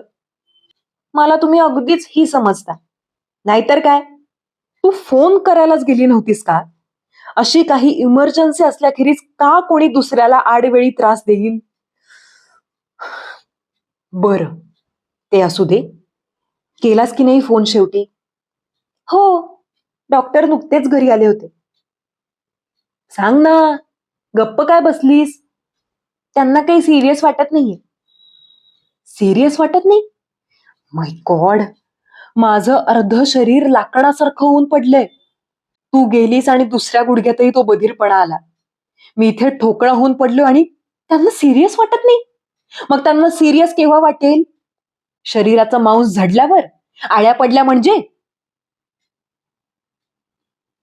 मला तुम्ही अगदीच ही समजता. नाहीतर काय, तू फोन करायलाच गेली नव्हतीस का? अशी काही इमर्जन्सी असल्याखेरीज का कोणी दुसऱ्याला आडवेळी त्रास देईल? बर, ते असू दे. केलास की नाही फोन शेवटी? हो, डॉक्टर नुकतेच घरी आले होते. सांग ना, गप्प काय बसलीस? त्यांना काही सिरियस वाटत नाहीये. सिरियस वाटत नाही? माय गॉड, माझं अर्ध शरीर लाकडासारखं होऊन पडलंय. तू गेलीस आणि दुसऱ्या गुडघ्यातही तो बधीरपणा आला. मी इथे ठोकळा होऊन पडलो आणि त्यांना सिरियस वाटत नाही. मग त्यांना सिरियस केव्हा वाटेल? शरीराचा मांस झडल्यावर, आळ्या पडल्या म्हणजे?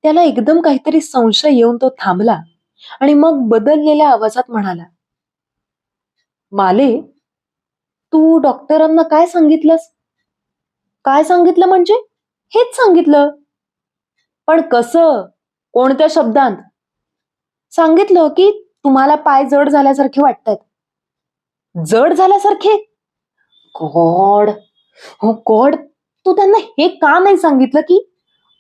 त्याला एकदम काहीतरी संशय येऊन तो थांबला आणि मग बदललेल्या आवाजात म्हणाला, माले, तू डॉक्टरांना काय सांगितलंस? काय सांगितलं म्हणजे? हेच सांगितलं. पण कसं? कोणत्या शब्दांत? सांगितलं की तुम्हाला पाय जड झाल्यासारखे वाटतात. जड झाल्यासारखे? गॉड, हो गॉड, तू त्यांना हे का नाही सांगितलं की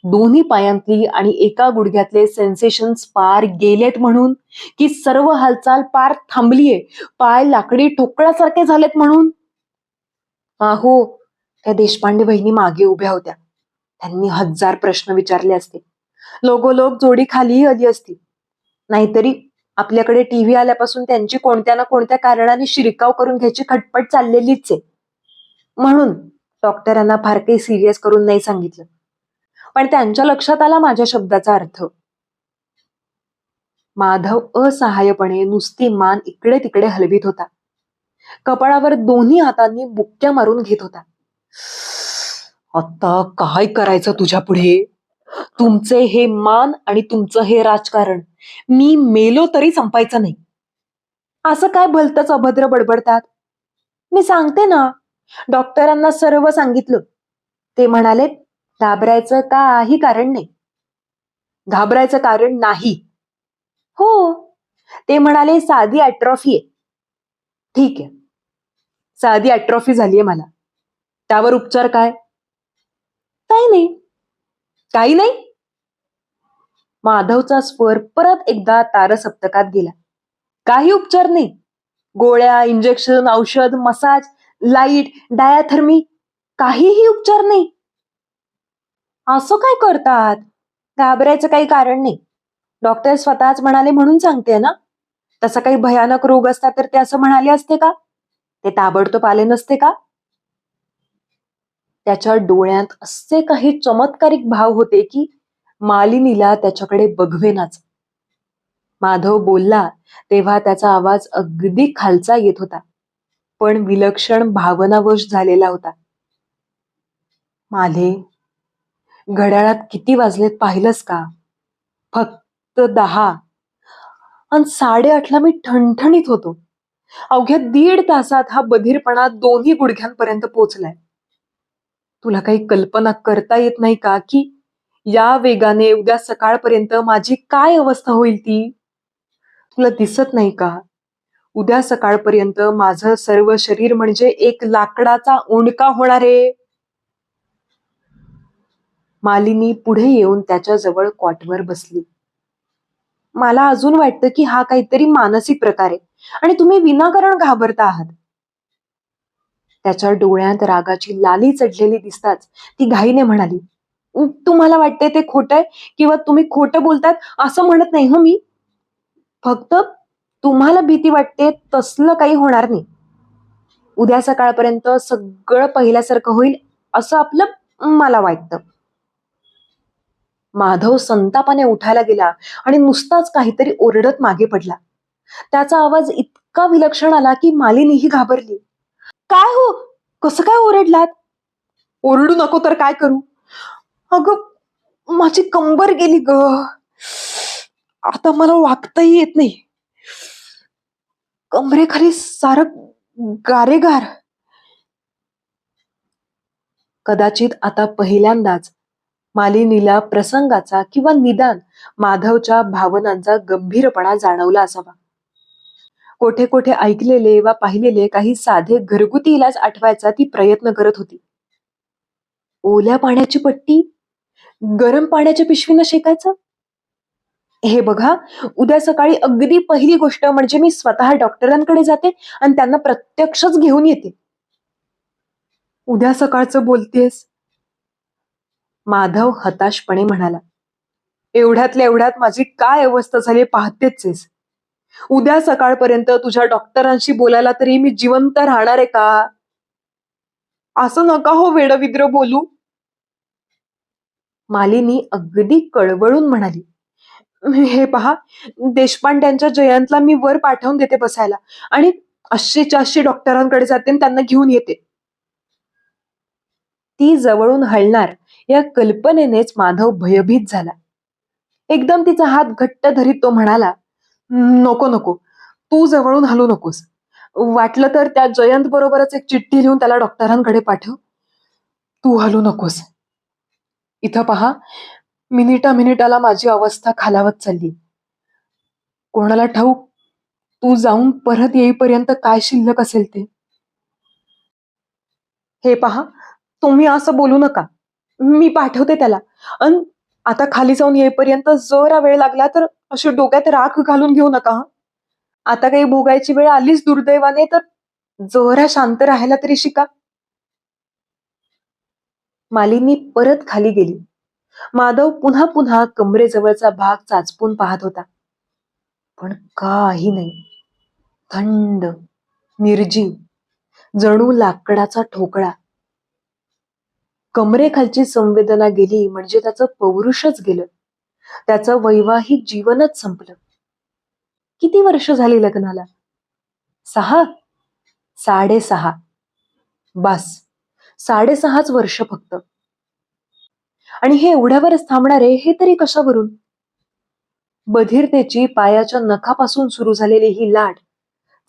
दोन्ही पायांतली आणि एका गुडघ्यातले सेन्सेशन्स पार गेलेत म्हणून? की सर्व हालचाल पार थांबलीये, पाय लाकडी ठोकळ्यासारखे झालेत म्हणून? अहो, त्या देशपांडे बहिणी मागे उभ्या होत्या. त्यांनी 1000 प्रश्न विचारले असते. लोगोलोग जोडी खालीही आली असती. नाहीतरी आपल्याकडे टीव्ही आल्यापासून त्यांची कोणत्या ना कोणत्या कारणाने शिरकाव करून घ्यायची खटपट चाललेलीच आहे. म्हणून डॉक्टरांना फार काही सिरियस करून नाही सांगितलं. पण त्यांच्या लक्षात आला माझ्या शब्दाचा अर्थ. माधव असहाय्यपणे नुसती मान इकडे तिकडे हलवीत होता. कपाळावर दोन्ही हातांनी बुक्क्या मारून घेत होता. आता काय करायचं तुझ्या पुढे? तुमचे हे मान आणि तुमचं हे राजकारण मी मेलो तरी संपायचं नाही. असं काय भलतंच अभद्र बडबडतात? मी सांगते ना, डॉक्टरांना सर्व सांगितलं. ते म्हणाले, घाबरायचं काही कारण नाही. घाबरायचं कारण नाही? हो, ते म्हणाले साधी ॲट्रॉफी आहे. ठीक आहे, साधी ॲट्रॉफी झालीये मला. त्यावर उपचार काय? काही नाही. काही नाही? माधवचा स्वर परत एकदा तारसप्तकात गेला. काही उपचार नाही? गोळ्या, इंजेक्शन, औषध, मसाज, लाईट, डायाथर्मी, काहीही उपचार नाही? असं काय करतात? घाबरायचं काही कारण नाही. डॉक्टर स्वतःच म्हणाले म्हणून सांगते ना. तसा काही भयानक रोग असता तर ते असं म्हणाले असते का? ते ताबडतोब आले नसते का? त्याच्या डोळ्यात असे काही चमत्कारिक भाव होते की मालिनीला त्याच्याकडे बघवेनाच. माधव बोलला तेव्हा त्याचा आवाज अगदी खालचा येत होता, पण विलक्षण भावनावश झालेला होता. माले, घड्याळात किती वाजलेत पाहिलंस का? फक्त 10. आणि 8:30ला मी ठणठणीत होतो. अवघ्या 1.5 तासात हा बधीरपणा दोन्ही गुडघ्यांपर्यंत पोचलाय. तुला काही कल्पना करता येत नाही का की या वेगाने उद्या सकाळपर्यंत माझी काय अवस्था होईल ती? तुला दिसत नाही का? उद्या सकाळपर्यंत माझं सर्व शरीर म्हणजे एक लाकडाचा ओंडका होणार आहे. मालिनी पुढे येऊन त्याच्या जवळ कॉटवर बसली. मला अजून वाटतं की हा काहीतरी मानसिक प्रकार आहे आणि तुम्ही विनाकारण घाबरता आहात. त्याच्या डोळ्यात रागाची लाली चढलेली दिसताच ती घाईने म्हणाली, तुम्हाला वाटते ते खोटं आहे किंवा तुम्ही खोटं बोलतात असं म्हणत नाही हो मी. फक्त तुम्हाला भीती वाटते तसलं काही होणार नाही. उद्या सकाळपर्यंत सगळं पहिल्यासारखं होईल असं आपलं मला वाटतं. माधव संतापाने उठायला गेला आणि नुसताच काहीतरी ओरडत मागे पडला. त्याचा आवाज इतका विलक्षण आला की मालिनीही घाबरली. काय हो, कसं काय ओरडलात? ओरडू नको तर काय करू? अगं, माझी कंबर गेली ग. आता मला वाकताही येत नाही. कमरेखाली सारं गारेगार. कदाचित आता पहिल्यांदाच मालिनीला प्रसंगाचा किंवा निदान माधवच्या भावनांचा गंभीरपणा जाणवला असावा. कोठे कोठे ऐकलेले वा पाहिलेले काही साधे घरगुती इलाज आठवायचा ती प्रयत्न करत होती. ओल्या पाण्याची पट्टी, गरम पाण्याच्या पिशवीनं शेकायचं. हे बघा, उद्या सकाळी अगदी पहिली गोष्ट म्हणजे मी स्वतः डॉक्टरांकडे जाते आणि त्यांना प्रत्यक्षच घेऊन येते. उद्या सकाळचं बोलतेस? माधव हताशपणे म्हणाला. एवढ्यातल्या एवढ्यात माझी काय अवस्था झाली पाहतेच आहेस. उद्या सकाळपर्यंत तुझ्या डॉक्टरांशी बोलायला तरी मी जिवंत राहणार आहे का? असं नका हो वेडविद्र बोलू. मालिनी अगदी कळवळून म्हणाली. हे पहा, देशपांड्यांच्या जयंतला मी वर पाठवून देते बसायला आणि 80च्या 80 डॉक्टरांकडे जाते आणि त्यांना घेऊन येते. ती जवळून हलणार या कल्पनेनेच माधव भयभीत झाला. एकदम तिचा हात घट्ट धरीत तो म्हणाला, नको नको, तू जवळून हलू नकोस. वाटलं तर त्या जयंत बरोबरच एक चिठ्ठी लिहून त्याला डॉक्टरांकडे पाठव. तू हलू नकोस. इथं पहा, मिनिटाला माझी अवस्था खालावत चालली. कोणाला ठाऊक तू जाऊन परत येईपर्यंत काय शिल्लक असेल ते. हे पहा, तुम्ही असं बोलू नका. मी पाठवते त्याला. अन आता खाली जाऊन येईपर्यंत जरा वेळ लागला तर अशी डोक्यात राख घालून घेऊ नका हं. आता काही भोगायची वेळ आलीच दुर्दैवाने तर जरा शांत राहायला तरी शिका. मालिनी परत खाली गेली. माधव पुन्हा पुन्हा कमरेजवळचा भाग चाचपून पाहत होता. पण काही नाही. थंड, निर्जीव, जणू लाकडाचा ठोकळा. कमरेखालची संवेदना गेली म्हणजे त्याचं पौरुषच गेलं. त्याचं वैवाहिक जीवनच संपलं. किती वर्ष झाली लग्नाला? 6? 6.5. बस, 6.5च वर्ष फक्त. आणि हे एवढ्यावरच थांबणार आहे हे तरी कशावरून? बधिरतेची पायाच्या नखापासून सुरू झालेली ही लाट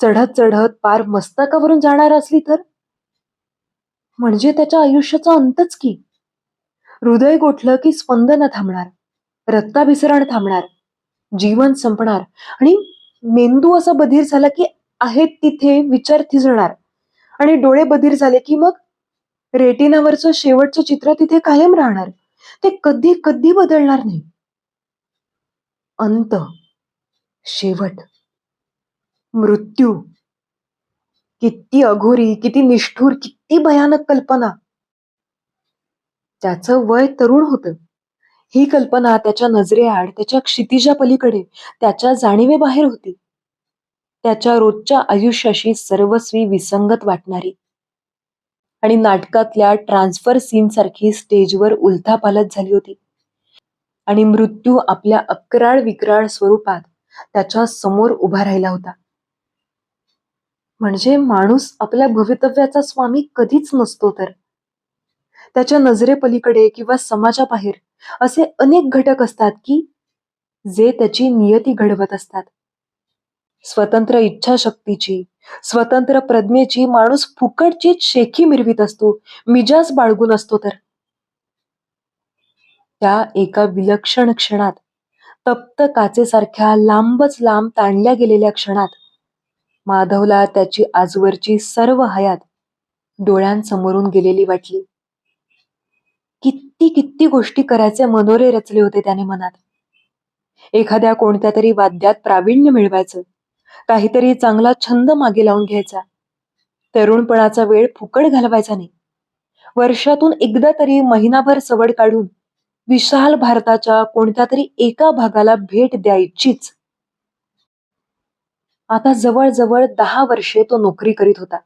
चढत चढत पार मस्तकावरून जाणार असली तर? म्हणजे त्याच्या आयुष्याचा अंतच की. हृदय गोठलं की स्पंदन थांबणार, रक्ताभिसरण थांबणार, जीवन संपणार आणि मेंदू असा बधीर झाला की आहेत तिथे विचार थिजणार आणि डोळे बधीर झाले की मग रेटिनावरचं शेवटचं चित्र तिथे कायम राहणार. ते कधी कधी बदलणार नाही. अंत, शेवट, मृत्यू. किती अघोरी, किती निष्ठुर, किती भयानक कल्पना. त्याचं वय तरुण होतं. ही कल्पना त्याच्या नजरेआड, त्याच्या क्षितिजा पलीकडे, त्याच्या जाणीवेबाहेर होती. त्याच्या रोजच्या आयुष्याशी सर्वस्वी विसंगत वाटणारी आणि नाटकातल्या ट्रान्सफर सीन सारखी स्टेजवर उलथापालथ झाली होती. आणि मृत्यू आपल्या अक्राळ विक्राळ स्वरूपात त्याच्या समोर उभा राहिला होता. म्हणजे माणूस आपल्या भवितव्याचा स्वामी कधीच नसतो तर. त्याच्या नजरेपलीकडे किंवा समाजाबाहेर असे अनेक घटक असतात की जे त्याची नियती घडवत असतात. स्वतंत्र इच्छाशक्तीची, स्वतंत्र प्रज्ञेची माणूस फुकटचीच शेखी मिरवीत असतो, मिजाज बाळगून असतो तर. त्या एका विलक्षण क्षणात, तप्त काचेसारख्या लांबच लांब ताणल्या गेलेल्या क्षणात माधवला त्याची आजवरची सर्व हयात डोळ्यांसमोरून गेलेली वाटली. किती किती गोष्टी करायचे मनोरे रचले होते त्याने मनात. एखाद्या कोणत्या तरी वाद्यात प्रावीण्य मिळवायचं, काहीतरी चांगला छंद मागे लावून घ्यायचा, तरुणपणाचा वेळ फुकट घालवायचा नाही. वर्षातून एकदा तरी महिनाभर सवड काढून विशाल भारताच्या कोणत्या तरी एका भागाला भेट द्यायचीच. आता जवळजवळ 10 वर्षे तो नोकरी करीत होता.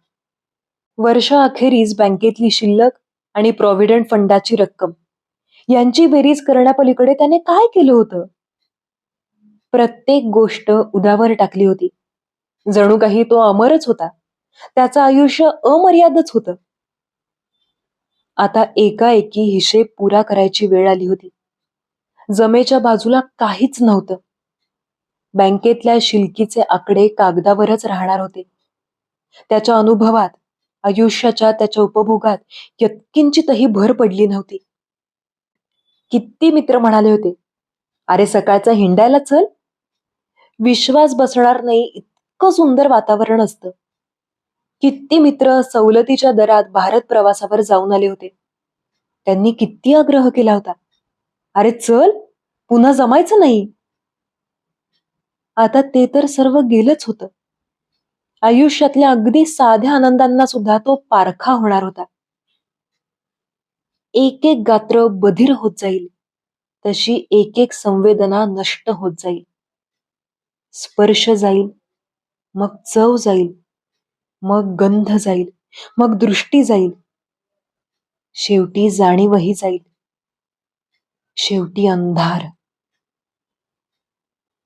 वर्षाअखेरीस बँकेतली शिल्लक आणि प्रॉव्हिडंट फंडाची रक्कम यांची बेरीज करण्यापलीकडे त्याने काय केलं होतं? प्रत्येक गोष्ट उदावर टाकली होती. जणू काही तो अमरच होता. त्याचं आयुष्य अमर्यादच होतं. आता एकाएकी हिशेब पुरा करायची वेळ आली होती. जमेच्या बाजूला काहीच नव्हतं. बँकेतल्या शिल्कीचे आकडे कागदावरच राहणार होते. त्याच्या अनुभवात, आयुष्याच्या त्याच्या उपभोगात यत्किंचितही भर पडली नव्हती. किती मित्र म्हणाले होते, अरे सकाळचं हिंडायला चल. विश्वास बसणार नाही इतकं सुंदर वातावरण असतं. किती मित्र सवलतीच्या दरात भारत प्रवासावर जाऊन आले होते. त्यांनी किती आग्रह केला होता, अरे चल, पुन्हा जमायचं नाही. आता ते तर सर्व गेलंच होतं. आयुष्यातल्या अगदी साध्या आनंदांना सुद्धा तो पारखा होणार होता. एक एक गात्र बधीर होत जाईल, तशी एक एक संवेदना नष्ट होत जाईल. स्पर्श जाईल, मग चव जाईल, मग गंध जाईल, मग दृष्टी जाईल, शेवटी जाणीवही जाईल, शेवटी अंधार.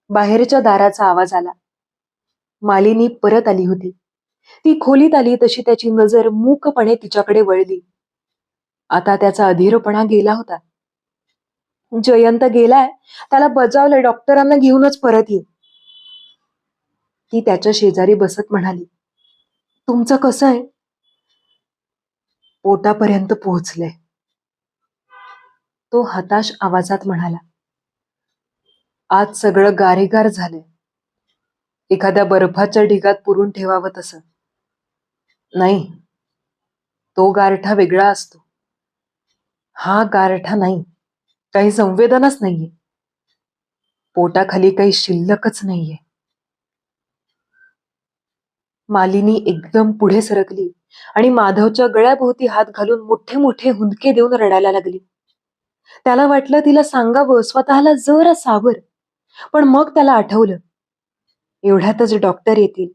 बाहेरच्या दाराचा आवाज आला. मालिनी परत आली होती. ती खोलीत आली तशी त्याची नजर मूकपणे तिच्याकडे वळली. आता त्याचा अधीरपणा गेला होता. जयंत गेलाय, त्याला बजावलंय, डॉक्टरांना घेऊनच परत ये. ती त्याच्या शेजारी बसत म्हणाली, तुमचं कसं आहे? पोटापर्यंत पोहोचले. तो हताश आवाजात म्हणाला, आज सगळं गारेगार झालंय. एखाद्या बर्फाच्या ढिगात पुरून ठेवावं तसं. नाही, तो गारठा वेगळा असतो. हा गारठा नाही, काही संवेदनाच नाहीये. पोटाखाली काही शिल्लकच नाहीये. मालिनी एकदम पुढे सरकली आणि माधवच्या गळ्याभोवती हात घालून मोठे मोठे हुंदके देऊन रडायला लागली. त्याला वाटलं तिला सांगावं, स्वतःला जरा सावर. पण मग त्याला आठवलं, एवढ्यातच डॉक्टर येतील,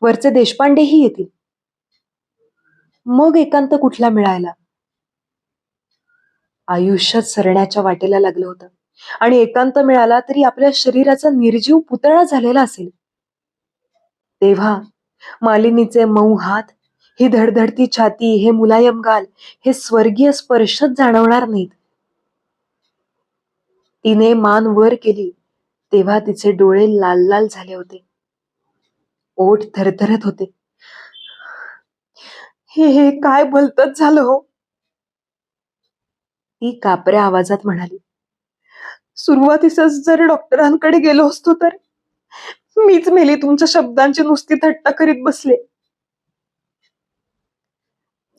वरचे देशपांडेही येतील. मग एकांत कुठला मिळायला? आयुष्यात सरण्याच्या वाटेला लागलं होतं आणि एकांत मिळाला तरी आपल्या शरीराचा निर्जीव पुतळा झालेला असेल. तेव्हा मालिनीचे मऊ हात, ही धडधडती छाती, हे मुलायम गाल, हे स्वर्गीय स्पर्शच जाणवणार नाहीत. तिने मान वर केली तेव्हा तिचे डोळे लाल लाल झाले होते. ओठ थरथरत होते. हे काय भलतच झालं हो. ती कापऱ्या आवाजात म्हणाली, सुरुवातीसच जर डॉक्टरांकडे गेलो असतो तर. मीच मेली तुमच्या शब्दांची नुसती थट्टा करीत बसले.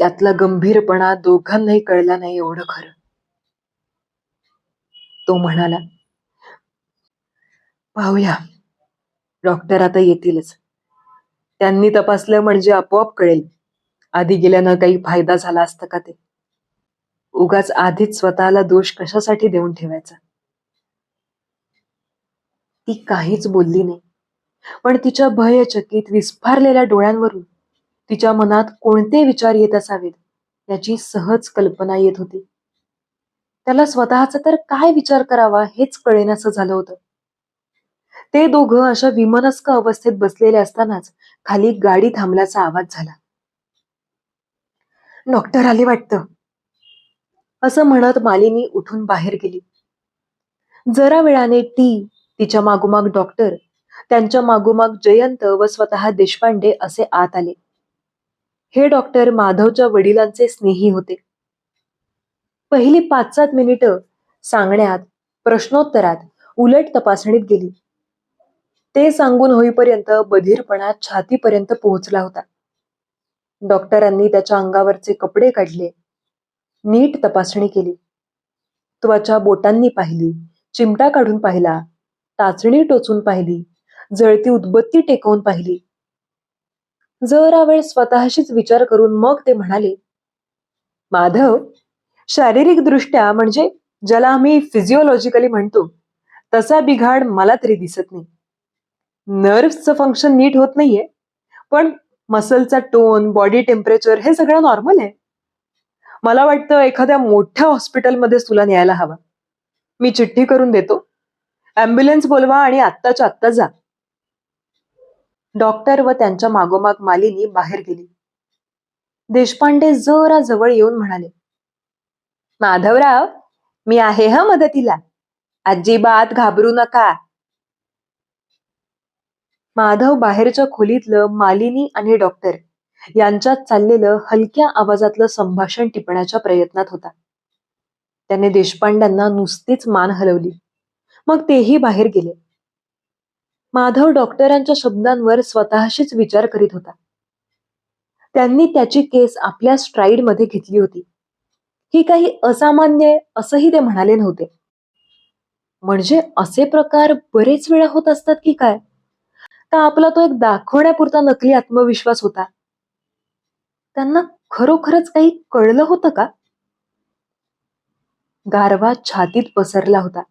त्यातला गंभीरपणा दोघांनाही कळला नाही एवढं खरं. तो म्हणाला, पाहूया, डॉक्टर आता येतीलच. त्यांनी तपासलं म्हणजे आपोआप कळेल, आधी गेल्यानं काही फायदा झाला असता का ते. उगाच आधीच स्वतःला दोष कशासाठी देऊन ठेवायचा. ती काहीच बोलली नाही, पण तिच्या भयचकित विस्फारलेल्या डोळ्यांवरून तिच्या मनात कोणते विचार येत असावेत याची सहज कल्पना येत होती. त्याला स्वतःचा तर काय विचार करावा हेच कळेनासं झालं होतं. ते दोघं अशा विमनस्क अवस्थेत बसलेले असतानाच खाली गाडी थांबल्याचा आवाज झाला. डॉक्टर आले वाटतं, असं म्हणत मालिनी उठून बाहेर गेली. जरा वेळाने तिच्या मागोमाग डॉक्टर, त्यांच्या मागोमाग जयंत व स्वतः देशपांडे असे आत आले. हे डॉक्टर माधवच्या वडिलांचे स्नेही होते. पहिली 5-7 मिनिटं सांगण्यात, प्रश्नोत्तरात, उलट तपासणीत गेली. ते सांगून होईपर्यंत बधीरपणा छातीपर्यंत पोहोचला होता. डॉक्टरांनी त्याच्या अंगावरचे कपडे काढले, नीट तपासणी केली. त्वचा बोटांनी पाहिली, चिमटा काढून पाहिला, टाचणी टोचून पाहिली, जळती उदबत्ती टेकवून पाहिली. जरा वेळ स्वतःशीच विचार करून मग ते म्हणाले, माधव, शारीरिक दृष्ट्या म्हणजे ज्याला आम्ही फिजिओलॉजिकली म्हणतो तसा बिघाड मला तरी दिसत नाही. नर्व्सचं फंक्शन नीट होत नाहीये, पण मसलचा टोन, बॉडी टेम्परेचर हे सगळं नॉर्मल आहे. मला वाटतं एखाद्या मोठ्या हॉस्पिटलमध्येच तुला न्यायला हवा. मी चिठ्ठी करून देतो, ॲम्ब्युलन्स बोलवा आणि आत्ताच्या आत्ता जा. डॉक्टर व त्यांच्या मागोमाग मालिनी बाहेर गेली. देशपांडे जरा जवळ येऊन म्हणाले, माधवराव, मी आहे हा मदतीला, अजिबात घाबरू नका. माधव बाहेरच्या खोलीतलं मालिनी आणि डॉक्टर यांच्यात चाललेलं हलक्या आवाजातलं संभाषण टिपण्याच्या प्रयत्नात होता. त्याने देशपांड्यांना नुसतीच मान हलवली, मग तेही बाहेर गेले. माधव डॉक्टरांच्या शब्दांवर स्वतःशीच विचार करीत होता. त्यांनी त्याची केस आपल्या स्ट्राईडमध्ये घेतली होती. ही काही असामान्य असंही ते म्हणाले नव्हते. म्हणजे असे प्रकार बरेच वेळा होत असतात की काय? का आपला तो एक दाखवण्यापुरता नकली आत्मविश्वास होता? त्यांना खरोखरच काही कळलं होतं का? गारवा छातीत पसरला होता.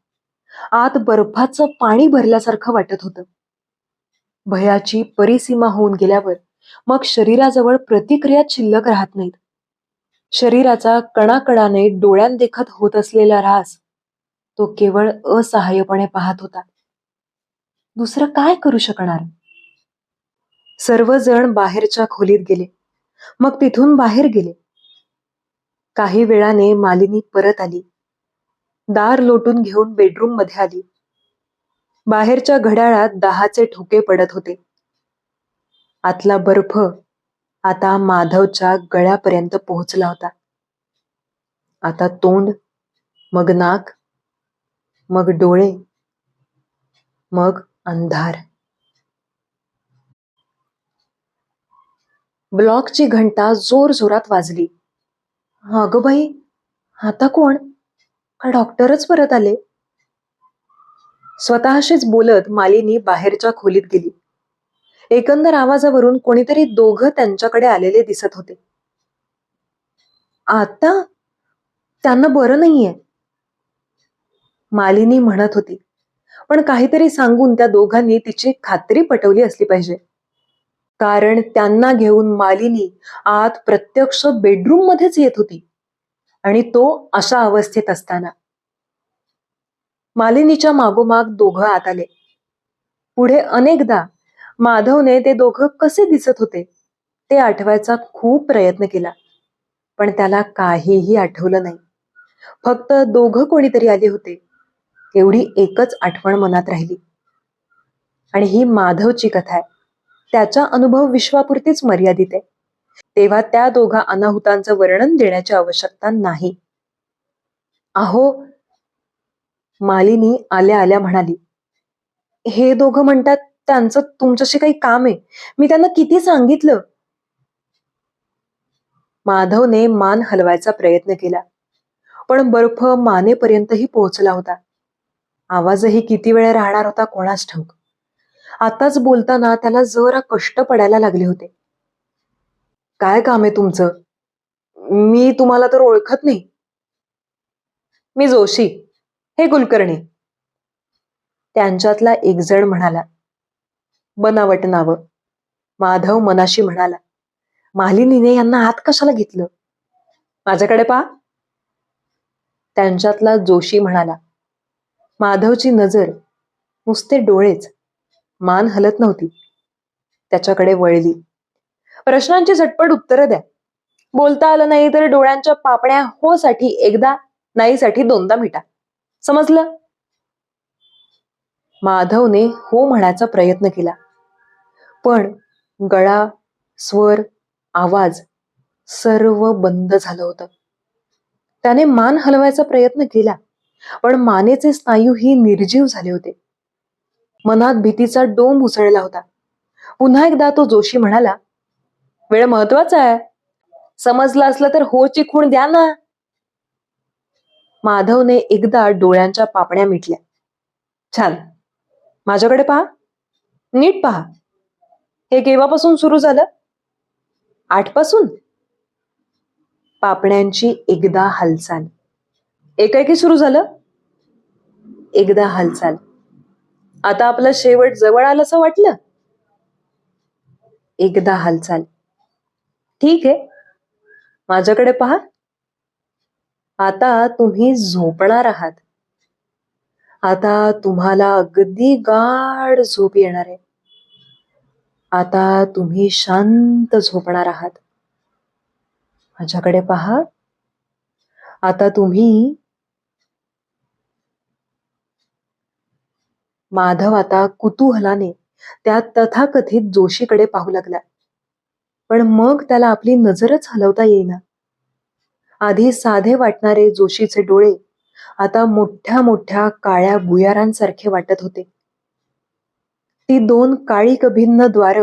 आत बर्फाचं पाणी भरल्यासारखं वाटत होतं. भयाची परिसीमा होऊन गेल्यावर मग शरीराजवळ प्रतिक्रिया शिल्लक राहत नाहीत. शरीराचा कणाकणाने डोळ्यांदेखत होत असलेला ऱ्हास तो केवळ असहाय्यपणे पाहत होता. दुसरं काय करू शकणार? सर्वजण बाहेरच्या खोलीत गेले. मग तिथून बाहेर गेले. काही वेळाने मालिनी परत आली. दार लोटून घेऊन बेडरूम मध्ये आली. बाहेरच्या घड्याळात 10चे ठोके पडत होते. आतला बर्फ आता माधवच्या गळ्यापर्यंत पोहोचला होता. आता तोंड, मग नाक, मग डोळे, मग अंधार. ब्लॉकची घंटा जोर जोरात वाजली. अगं बाई, आता कोण? का डॉक्टरच परत आले? स्वतःशीच बोलत मालिनी बाहेरच्या खोलीत गेली. एकंदर आवाजावरून कोणीतरी दोघं त्यांच्याकडे आलेले दिसत होते. आता त्यांना बरं नाहीये, मालिनी म्हणत होती. पण काहीतरी सांगून त्या दोघांनी तिची खात्री पटवली असली पाहिजे. कारण त्यांना घेऊन मालिनी आत प्रत्यक्ष बेडरूम मध्येच येत होती, आणि तो अशा अवस्थेत असताना. मालिनीच्या मागोमाग दोघं आत आले. पुढे अनेकदा माधवने ते दोघं कसे दिसत होते ते आठवायचा खूप प्रयत्न केला, पण त्याला काहीही आठवलं नाही. फक्त दोघं कोणीतरी आले होते एवढी एकच आठवण मनात राहिली. आणि ही माधवची कथा आहे, त्याचा अनुभव विश्वापुरतीच मर्यादित आहे. तेव्हा त्या दोघा अनाहुतांचं वर्णन देण्याची आवश्यकता नाही. अहो, मालिनी आल्या आल्या म्हणाली, हे दोघं म्हणतात त्यांचं तुमच्याशी काही काम आहे. मी त्यांना किती सांगितलं. माधवने मान हलवायचा प्रयत्न केला, पण बर्फ मानेपर्यंतही पोहोचला होता. आवाजही किती वेळ राहणार होता कोणास ठाऊक. आताच बोलताना त्याला जरा कष्ट पडायला लागले होते. काय काम आहे तुमचं? मी तुम्हाला तर ओळखत नाही. मी जोशी, हे कुलकर्णी. त्यांच्यातला एक जण म्हणाला. बनावट नावं, माधव मनाशी म्हणाला. मालिनीने यांना आत कशाला घेतलं? माझ्याकडे पहा, त्यांच्यातला जोशी म्हणाला. माधवची नजर, नुसते डोळेच, मान हलत नव्हती, त्याच्याकडे वळली. प्रश्नांची झटपट उत्तरं द्या. बोलता आलं नाही तर डोळ्यांच्या पापण्या हो साठी एकदा, नाही साठी दोनदा मिटा. समजलं? माधवने हो म्हणायचा प्रयत्न केला, पण गळा, स्वर, आवाज सर्व बंद झालं होतं. त्याने मान हलवायचा प्रयत्न केला, पण मानेचे स्नायूही निर्जीव झाले होते. मनात भीतीचा डोंब उसळला होता. पुन्हा एकदा तो जोशी म्हणाला, वेळ महत्वाचा आहे. समजलं असलं तर होची खूण द्या ना. माधवने एकदा डोळ्यांच्या पापण्या मिटल्या. छान, माझ्याकडे पहा, नीट पहा. हे केव्हापासून सुरू झालं? 8 पासून? पापण्यांची एकदा हालचाल. एकाएकी सुरू झालं? एकदा हालचाल. आता आपलं शेवट जवळ आलं असं वाटलं? एकदा हालचाल. ठीक आहे, माझ्याकडे पहा. आता तुम्ही झोपणार आहात. आता तुम्हाला अगदी गाढ झोप येणार आहे. आता तुम्ही शांत झोपणार आहात. माझ्याकडे पहा. आता तुम्ही. माधव आता कुतूहलाने त्या तथाकथित जोशीकडे पाहू लागला, पण मग त्याला आपली नजरच हलवता येईना. आधी साधे वाटणारे जोशीचे डोळे आता मोठ्या मोठ्या काळ्या भुयारांसारखे वाटत होते. ती 2 काळीक भिन्न द्वार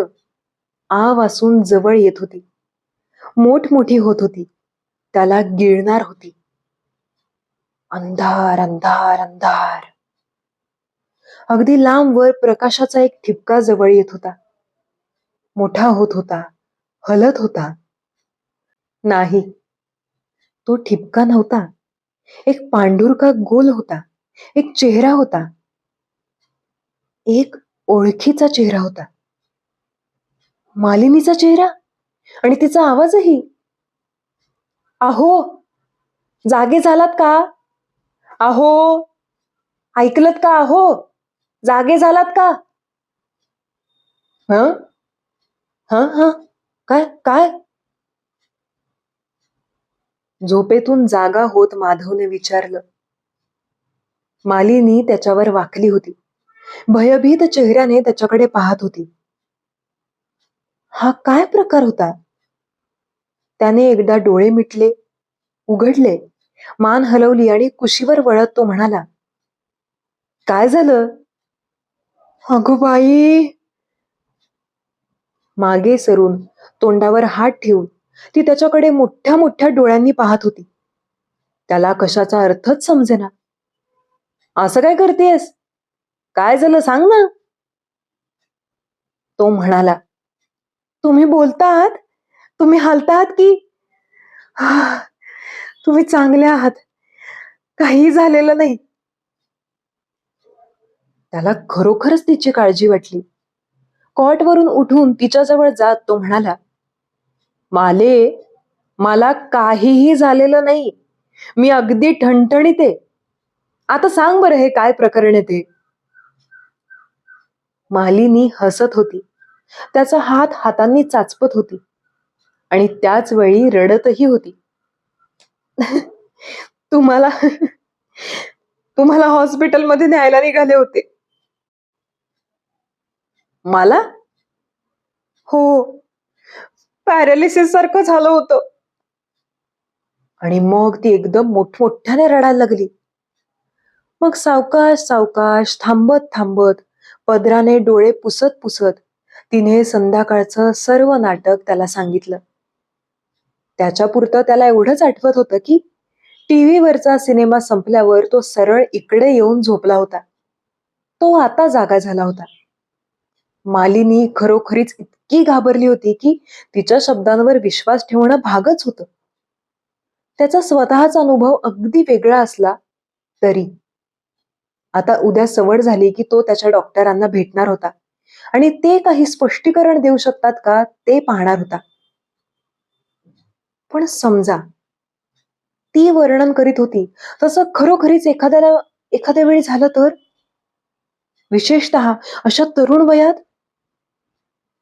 आवासून जवळ येत होती, मोठमोठी होत होती, त्याला गिळणार होती. अंधार अंधार अंधार. अगदी लांबवर प्रकाशाचा एक ठिपका जवळ येत होता. मोठा होत होता, हलत होता. नाही, तो ठिपका नव्हता. एक पांढुरका गोल होता. एक चेहरा होता. एक ओळखीचा चेहरा होता. मालिनीचा चेहरा आणि तिचा आवाजही. अहो, जागे झालात का? अहो, ऐकलत का? अहो, जागे झालात का? हं? हं हं काय काय? झोपेतून जागा होत माधवने विचारलं. मालिनी त्याच्यावर वाकली होती. भयभीत चेहऱ्याने त्याच्याकडे पाहत होती. हा काय प्रकार होता? त्याने एकदा डोळे मिटले, उघडले, मान हलवली आणि कुशीवर वळत तो म्हणाला, काय झालं? अगो बाई. मागे सरून तोंडावर हात ठेवून ती त्याच्याकडे मोठ्या मोठ्या डोळ्यांनी पाहत होती. त्याला कशाचा अर्थच समजेना. असं काय करतेस? काय झालं सांग ना. तो म्हणाला, तुम्ही बोलतात, तुम्ही हालतात की तुम्ही चांगले आहात, काही झालेलं नाही. त्याला खरोखरच तिची काळजी वाटली. कॉटवरून उठून तिच्याजवळ जात तो म्हणाला, माले, मला काहीही झालेलं नाही. मी अगदी ठणठणीत आहे. आता सांग बरं हे काय प्रकरण आहे ते. मालिनी हसत होती. त्याचा हात हातांनी चाचपत होती आणि त्याच वेळी रडतही होती. तुम्हाला तुम्हाला हॉस्पिटलमध्ये न्यायला निघाले होते. मला? हो, पॅरालिसिस सारखं झालं होतं. आणि मग ती एकदम मोठमोठ्याने रडायला लागली. मग सावकाश सावकाश थांबत थांबत पदराने डोळे पुसत पुसत तिने संध्याकाळचं सर्व नाटक त्याला सांगितलं. त्याच्यापुरतं त्याला एवढंच आठवत होतं की टीव्हीवरचा सिनेमा संपल्यावर तो सरळ इकडे येऊन झोपला होता. तो आता जागा झाला होता. मालिनी खरोखरीच इतकी घाबरली होती की तिच्या शब्दांवर विश्वास ठेवणं भागच होतं. त्याचा स्वतःचा अनुभव अगदी वेगळा असला तरी आता उद्या सवड झाली की तो त्याच्या डॉक्टरांना भेटणार होता आणि ते काही स्पष्टीकरण देऊ शकतात का ते पाहणार होता. पण समजा ती वर्णन करीत होती तसं खरोखरीच एखाद्या वेळी झालं तर, विशेषतः अशा तरुण वयात,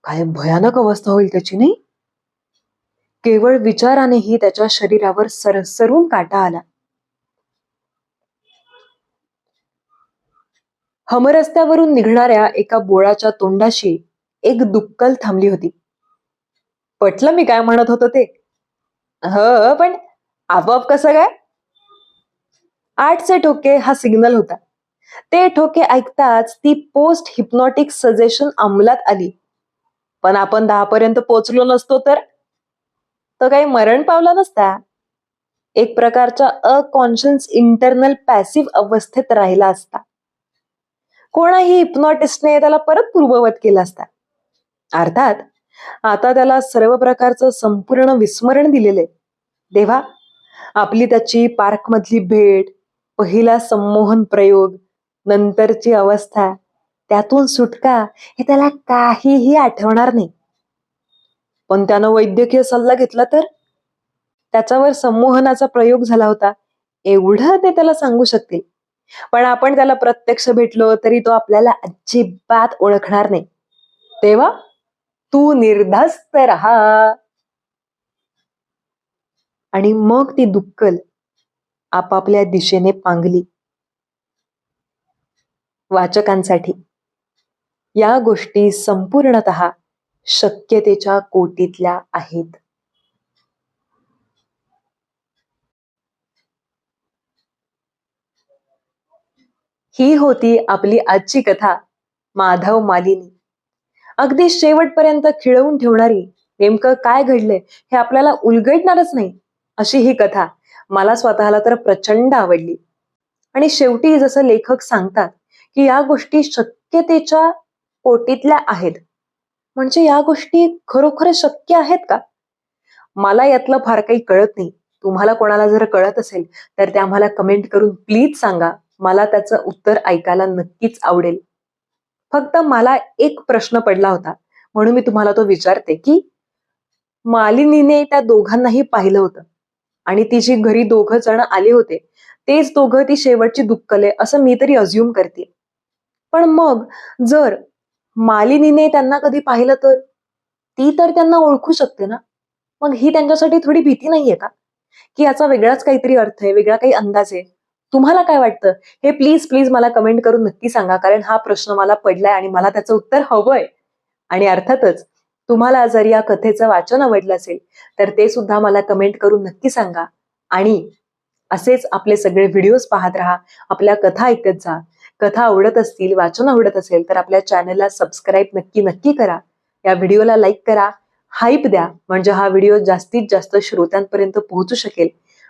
काय भयानक अवस्था होईल त्याची नाही. केवळ विचारानेही त्याच्या शरीरावर सरसरून काटा आला. हमरस्त्यावरून निघणाऱ्या एका बोळाच्या तोंडाशी एक दुक्कल थांबली होती. पटलं मी काय म्हणत होतो ते? हो, पण आपोआप कसं काय? 8चे ठोके हा सिग्नल होता. ते ठोके ऐकताच ती पोस्ट हिप्नॉटिक सजेशन अंमलात आली. पण आपण 10 पर्यंत पोहोचलो नसतो तर तो काही मरण पावला नसता. एक प्रकारच्या अकॉन्शियस इंटरनल पॅसिव्ह अवस्थेत राहिला असता. कोणाही हिप्नॉटिस्टने त्याला परत पूर्ववत केला असता. अर्थात आता त्याला सर्व प्रकारचं संपूर्ण विस्मरण दिलेले. देवा, आपली त्याची पार्कमधली भेट, पहिला संमोहन प्रयोग, नंतरची अवस्था, त्यातून सुटका, हे त्याला काहीही आठवणार नाही. पण त्यानं वैद्यकीय सल्ला घेतला तर त्याच्यावर संमोहनाचा प्रयोग झाला होता एवढं ते त्याला सांगू शकतील. पण आपण त्याला प्रत्यक्ष भेटलो तरी तो आपल्याला अजिबात ओळखणार नाही. तेव्हा तू निर्धास्त राहा. आणि मग ती दुक्कल आपापल्या दिशेने पांगली. वाचकांसाठी या गोष्टी संपूर्णतः शक्यतेच्या कोटीतल्या आहेत. ही होती आपली आजची कथा, माधव मालिनी. अगदी शेवटपर्यंत खिळवून ठेवणारी, नेमकं काय घडलंय हे आपल्याला उलगडणारच नाही अशी ही कथा मला स्वतःला तर प्रचंड आवडली. आणि शेवटी जसं लेखक सांगतात की या गोष्टी शक्यतेच्या पोटीतल्या आहेत. म्हणजे या गोष्टी खरोखर शक्य आहेत का? मला यातलं फार काही कळत नाही. तुम्हाला कोणाला जर कळत असेल तर ते आम्हाला कमेंट करून प्लीज सांगा. मला त्याचं उत्तर ऐकायला नक्कीच आवडेल. फक्त मला एक प्रश्न पडला होता, म्हणून मी तुम्हाला तो विचारते, की मालिनीने त्या दोघांनाही पाहिलं होतं आणि ती जी घरी दोघं जण आले होते, तेच दोघं ती शेवटची दुक्कले असं मी तरी अज्युम करते. पण मग जर मालिनीने त्यांना कधी पाहिलं तर? ती तर त्यांना ओळखू शकते ना. मग ही त्यांच्यासाठी थोडी भीती नाहीये का? की याचा वेगळाच काहीतरी अर्थ आहे, वेगळा काही अंदाज आहे. तुम्हाला काय वाटतं? हे प्लीज, प्लीज मला कमेंट करून नक्की सांगा. कारण हा प्रश्न मला पडलाय आणि मला त्याचं उत्तर हवंय. आणि अर्थातच तुम्हाला जर या कथेचं वाचन आवडलं असेल, तर ते सुद्धा मला कमेंट करून नक्की सांगा. आणि असेच आपले सगळे व्हिडिओज पाहत राहा. आपल्या कथा ऐकत जा. कथा आवडत असतील, वाचन आवडत असेल, तर आपल्या चॅनलला सबस्क्राईब नक्की नक्की करा. या व्हिडिओला लाईक करा, हाईप द्या, म्हणजे हा व्हिडिओ जास्तीत जास्त श्रोत्यांपर्यंत पोहोचू शकेल.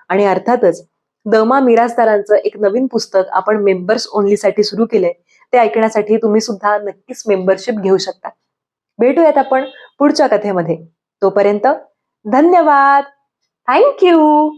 आणि अर्थातच दमा मिरासदारांचं एक नवीन पुस्तक आपण मेंबर्स ओनली साठी सुरू केलंय. ते ऐकण्यासाठी तुम्ही सुद्धा नक्कीच मेंबरशिप घेऊ शकता. भेटूयात आपण पुढच्या कथेमध्ये. तोपर्यंत धन्यवाद. थँक्यू.